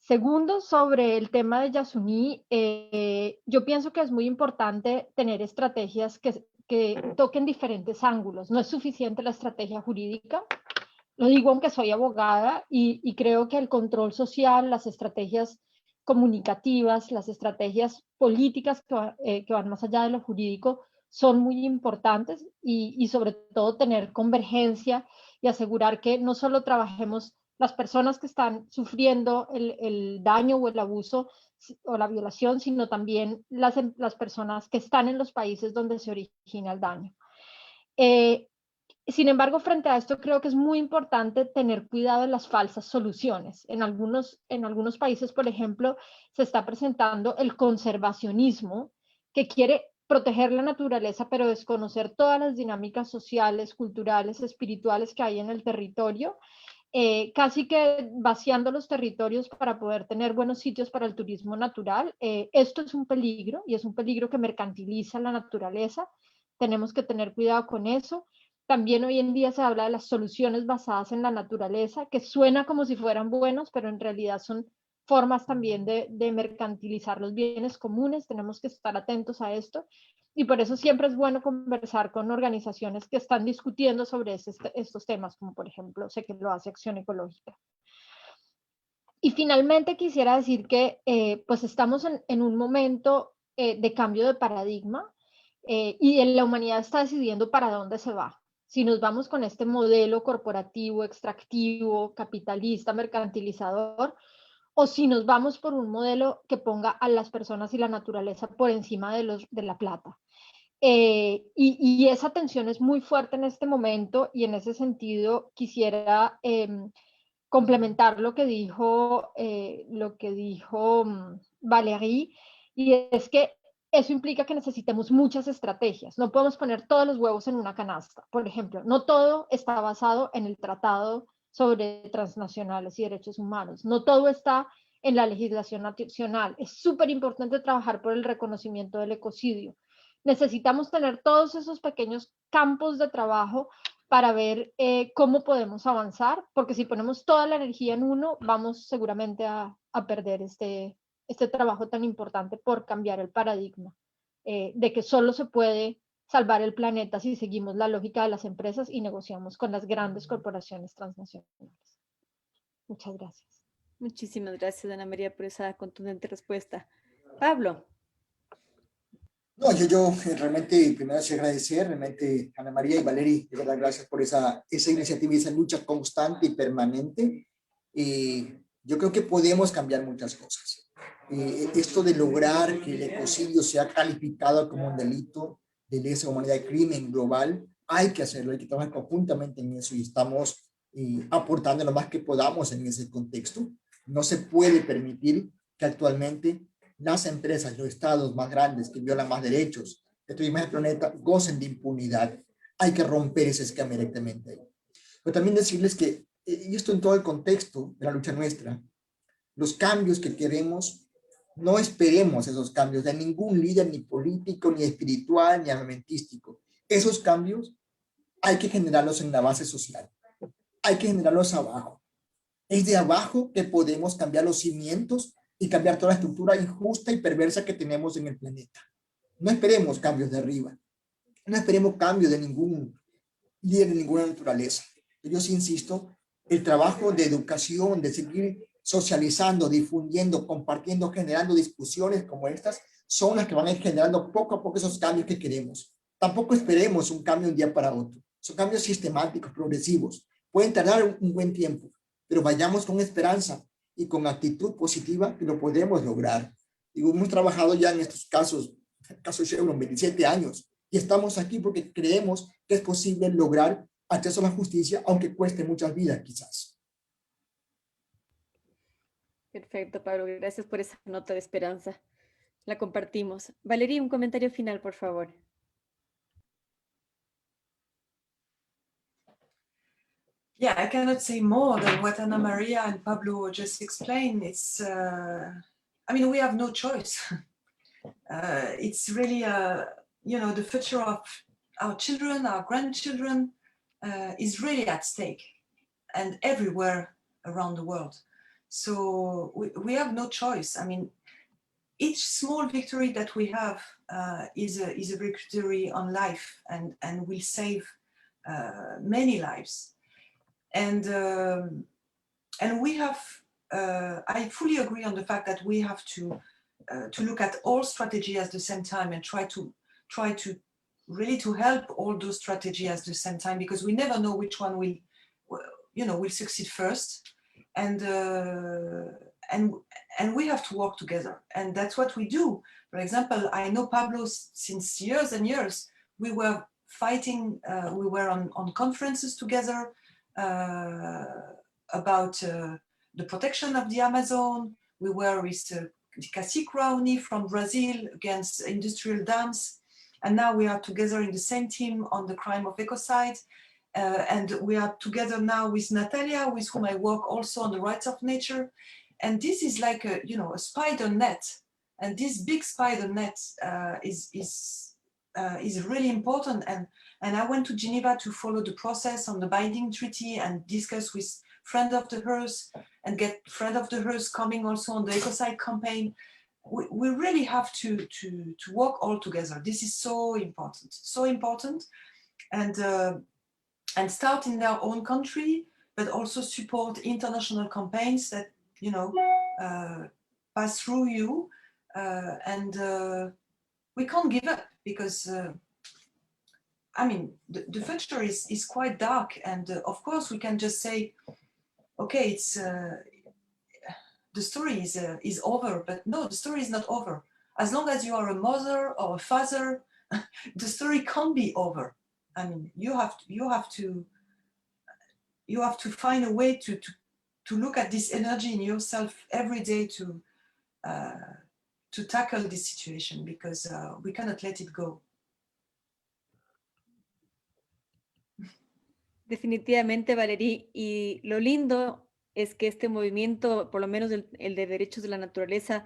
Speaker 2: Segundo, sobre el tema de Yasuní, yo pienso que es muy importante tener estrategias que toquen diferentes ángulos. No es suficiente la estrategia jurídica. Lo digo aunque soy abogada, y creo que el control social, las estrategias comunicativas, las estrategias políticas que van más allá de lo jurídico son muy importantes, y sobre todo tener convergencia y asegurar que no solo trabajemos las personas que están sufriendo el daño o el abuso o la violación, sino también las personas que están en los países donde se origina el daño. Sin embargo, frente a esto, creo que es muy importante tener cuidado de las falsas soluciones. En algunos países, por ejemplo, se está presentando el conservacionismo, que quiere proteger la naturaleza, pero desconocer todas las dinámicas sociales, culturales, espirituales que hay en el territorio, casi que vaciando los territorios para poder tener buenos sitios para el turismo natural. Esto es un peligro, y es un peligro que mercantiliza la naturaleza. Tenemos que tener cuidado con eso. También hoy en día se habla de las soluciones basadas en la naturaleza, que suena como si fueran buenos, pero en realidad son formas también de mercantilizar los bienes comunes. Tenemos que estar atentos a esto, y por eso siempre es bueno conversar con organizaciones que están discutiendo sobre estos temas, como por ejemplo, sé que lo hace Acción Ecológica. Y finalmente quisiera decir que pues estamos en un momento de cambio de paradigma, y la humanidad está decidiendo para dónde se va. Si nos vamos con este modelo corporativo, extractivo, capitalista, mercantilizador, o si nos vamos por un modelo que ponga a las personas y la naturaleza por encima de la plata. Y esa tensión es muy fuerte en este momento, y en ese sentido quisiera complementar lo que dijo Valerie, y es que eso implica que necesitemos muchas estrategias. No podemos poner todos los huevos en una canasta. Por ejemplo, no todo está basado en el Tratado sobre Transnacionales y Derechos Humanos. No todo está en la legislación nacional. Es súper importante trabajar por el reconocimiento del ecocidio, necesitamos tener todos esos pequeños campos de trabajo para ver cómo podemos avanzar, porque si ponemos toda la energía en uno, vamos seguramente a perder este trabajo tan importante por cambiar el paradigma de que solo se puede salvar el planeta si seguimos la lógica de las empresas y negociamos con las grandes corporaciones transnacionales. Muchas gracias.
Speaker 1: Muchísimas gracias, Ana María, por esa contundente respuesta. Pablo.
Speaker 4: No, yo realmente primero sí agradecer, realmente Ana María y Valery, de verdad gracias por esa iniciativa y esa lucha constante y permanente. Yo creo que podemos cambiar muchas cosas. Esto de lograr que el ecocidio sea calificado como un delito de lesa humanidad de crimen global, hay que hacerlo, hay que trabajar conjuntamente en eso y estamos aportando lo más que podamos en ese contexto. No se puede permitir que actualmente las empresas, los estados más grandes que violan más derechos, que destruyen el planeta, gocen de impunidad. Hay que romper ese esquema directamente ahí. Pero también decirles que, y esto en todo el contexto de la lucha nuestra, los cambios que queremos, no esperemos esos cambios de ningún líder, ni político, ni espiritual, ni armamentístico. Esos cambios hay que generarlos en la base social. Hay que generarlos abajo. Es de abajo que podemos cambiar los cimientos y cambiar toda la estructura injusta y perversa que tenemos en el planeta. No esperemos cambios de arriba. No esperemos cambios de ningún líder de ninguna naturaleza. Yo sí insisto, el trabajo de educación, de seguir socializando, difundiendo, compartiendo, generando discusiones como estas, son las que van a ir generando poco a poco esos cambios que queremos. Tampoco esperemos un cambio de un día para otro. Son cambios sistemáticos, progresivos. Pueden tardar un buen tiempo, pero vayamos con esperanza y con actitud positiva que lo podemos lograr. Digo, hemos trabajado ya en estos casos, el caso de Chevron, 27 años, y estamos aquí porque creemos que es posible lograr acceso a la justicia, aunque cueste muchas vidas quizás.
Speaker 1: Perfecto, Pablo. Gracias por esa nota de esperanza. La compartimos. Valeria, un comentario final, por favor.
Speaker 5: Yeah, I cannot say more than what Ana Maria and Pablo just explained. It's, I mean, we have no choice. It's really, you know, the future of our children, our grandchildren is really at stake and everywhere around the world. So we have no choice. I mean, each small victory that we have is a victory on life and will save many lives. And we have, I fully agree on the fact that we have to look at all strategy at the same time and try to really to help all those strategies at the same time, because we never know which one will, you know, will succeed first. And we have to work together, and that's what we do. For example, I know Pablo since years and years. We were fighting, we were on conferences together about the protection of the Amazon. We were with Cacique Raoni from Brazil against industrial dams. And now we are together in the same team on the crime of ecocide. And we are together now with Natalia, with whom I work also on the rights of nature. And this is like a, you know, a spider net. And this big spider net is really important. And I went to Geneva to follow the process on the binding treaty and discuss with Friend of the Earth and get Friend of the Earth coming also on the ecocide campaign. We really have to work all together. This is so important, and start in their own country, but also support international campaigns that, you know, pass through you, and we can't give up, because I mean, the future is quite dark, and of course we can just say, okay, it's the story is over, but no, the story is not over. As long as you are a mother or a father, the story can't be over. I mean, you have to find a way to look at this energy in yourself every day to tackle this situation, because we cannot let it go.
Speaker 1: Definitivamente, Valerie, y lo lindo es que este movimiento, por lo menos el de derechos de la naturaleza,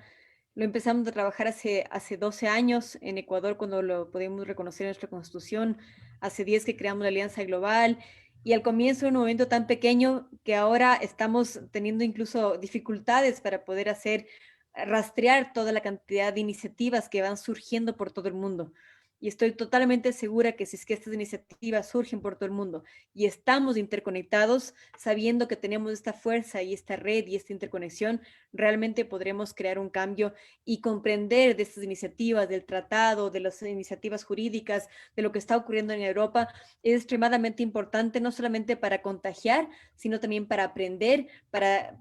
Speaker 1: Lo empezamos a trabajar hace 12 años en Ecuador, cuando lo pudimos reconocer en nuestra constitución, hace 10 que creamos la Alianza Global, y al comienzo en un momento tan pequeño que ahora estamos teniendo incluso dificultades para poder rastrear toda la cantidad de iniciativas que van surgiendo por todo el mundo. Y estoy totalmente segura que si es que estas iniciativas surgen por todo el mundo y estamos interconectados, sabiendo que tenemos esta fuerza y esta red y esta interconexión, realmente podremos crear un cambio y comprender de estas iniciativas, del tratado, de las iniciativas jurídicas, de lo que está ocurriendo en Europa. Es extremadamente importante, no solamente para contagiar, sino también para aprender, para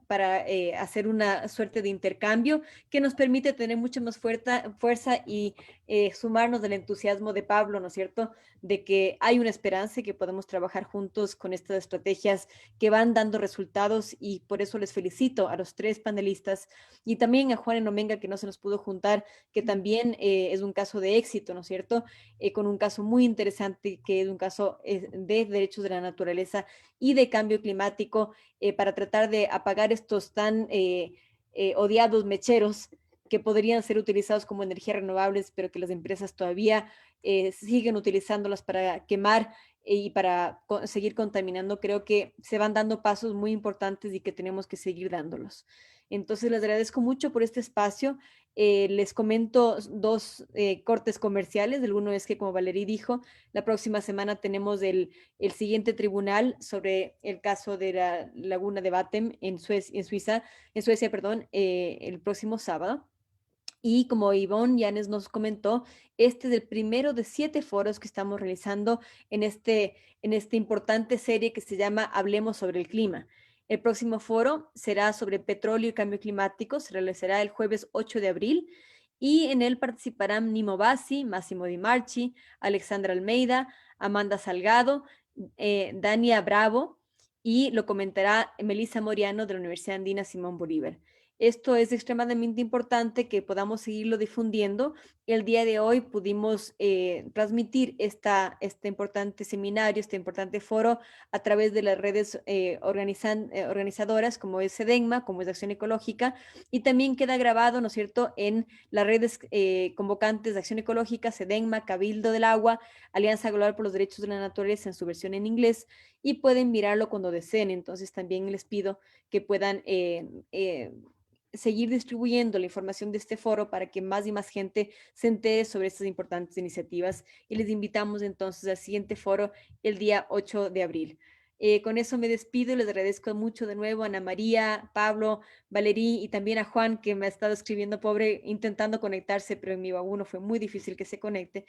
Speaker 1: hacer una suerte de intercambio que nos permite tener mucha más fuerza y sumarnos del entusiasmo de Pablo, ¿no es cierto?, de que hay una esperanza y que podemos trabajar juntos con estas estrategias que van dando resultados, y por eso les felicito a los 3 panelistas y también a Juan Enomenga, que no se nos pudo juntar, que también es un caso de éxito, ¿no es cierto?, con un caso muy interesante que es un caso de derechos de la naturaleza y de cambio climático, para tratar de apagar estos tan odiados mecheros que podrían ser utilizados como energías renovables, pero que las empresas todavía siguen utilizándolas para quemar y para seguir contaminando. Creo que se van dando pasos muy importantes y que tenemos que seguir dándolos. Entonces, les agradezco mucho por este espacio. Les comento 2 cortes comerciales. El uno es que, como Valerie dijo, la próxima semana tenemos el siguiente tribunal sobre el caso de la laguna de Batem en Suecia, perdón, el próximo sábado. Y como Ivonne Llanes nos comentó, este es el primero de 7 foros que estamos realizando en esta importante serie que se llama Hablemos sobre el clima. El próximo foro será sobre petróleo y cambio climático, se realizará el jueves 8 de abril, y en él participarán Nimo Bassi, Massimo Di Marchi, Alexandra Almeida, Amanda Salgado, Dania Bravo, y lo comentará Melissa Moriano de la Universidad Andina Simón Bolívar. Esto es extremadamente importante que podamos seguirlo difundiendo. El día de hoy pudimos transmitir este importante seminario, este importante foro a través de las redes organizadoras, como es SEDENMA, como es Acción Ecológica, y también queda grabado, ¿no es cierto?, en las redes convocantes de Acción Ecológica, SEDENMA, Cabildo del Agua, Alianza Global por los Derechos de la Naturaleza en su versión en inglés, y pueden mirarlo cuando deseen. Entonces también les pido que puedan seguir distribuyendo la información de este foro para que más y más gente se entere sobre estas importantes iniciativas, y les invitamos entonces al siguiente foro el día 8 de abril. Con eso me despido y les agradezco mucho de nuevo a Ana María, Pablo, Valerie y también a Juan, que me ha estado escribiendo, pobre, intentando conectarse, pero en mi baguno fue muy difícil que se conecte,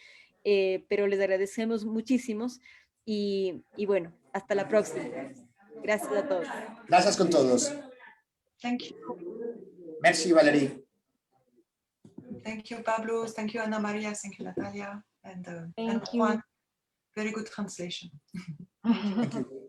Speaker 1: pero les agradecemos muchísimos y bueno, hasta la próxima. Gracias a todos.
Speaker 4: Gracias con todos.
Speaker 5: Thank you.
Speaker 4: Merci, Valerie.
Speaker 5: Thank you, Pablo. Thank you, Ana Maria. Thank you, Natalia. And
Speaker 2: Thank
Speaker 5: Juan.
Speaker 2: you.
Speaker 5: Very good translation.
Speaker 4: Thank you.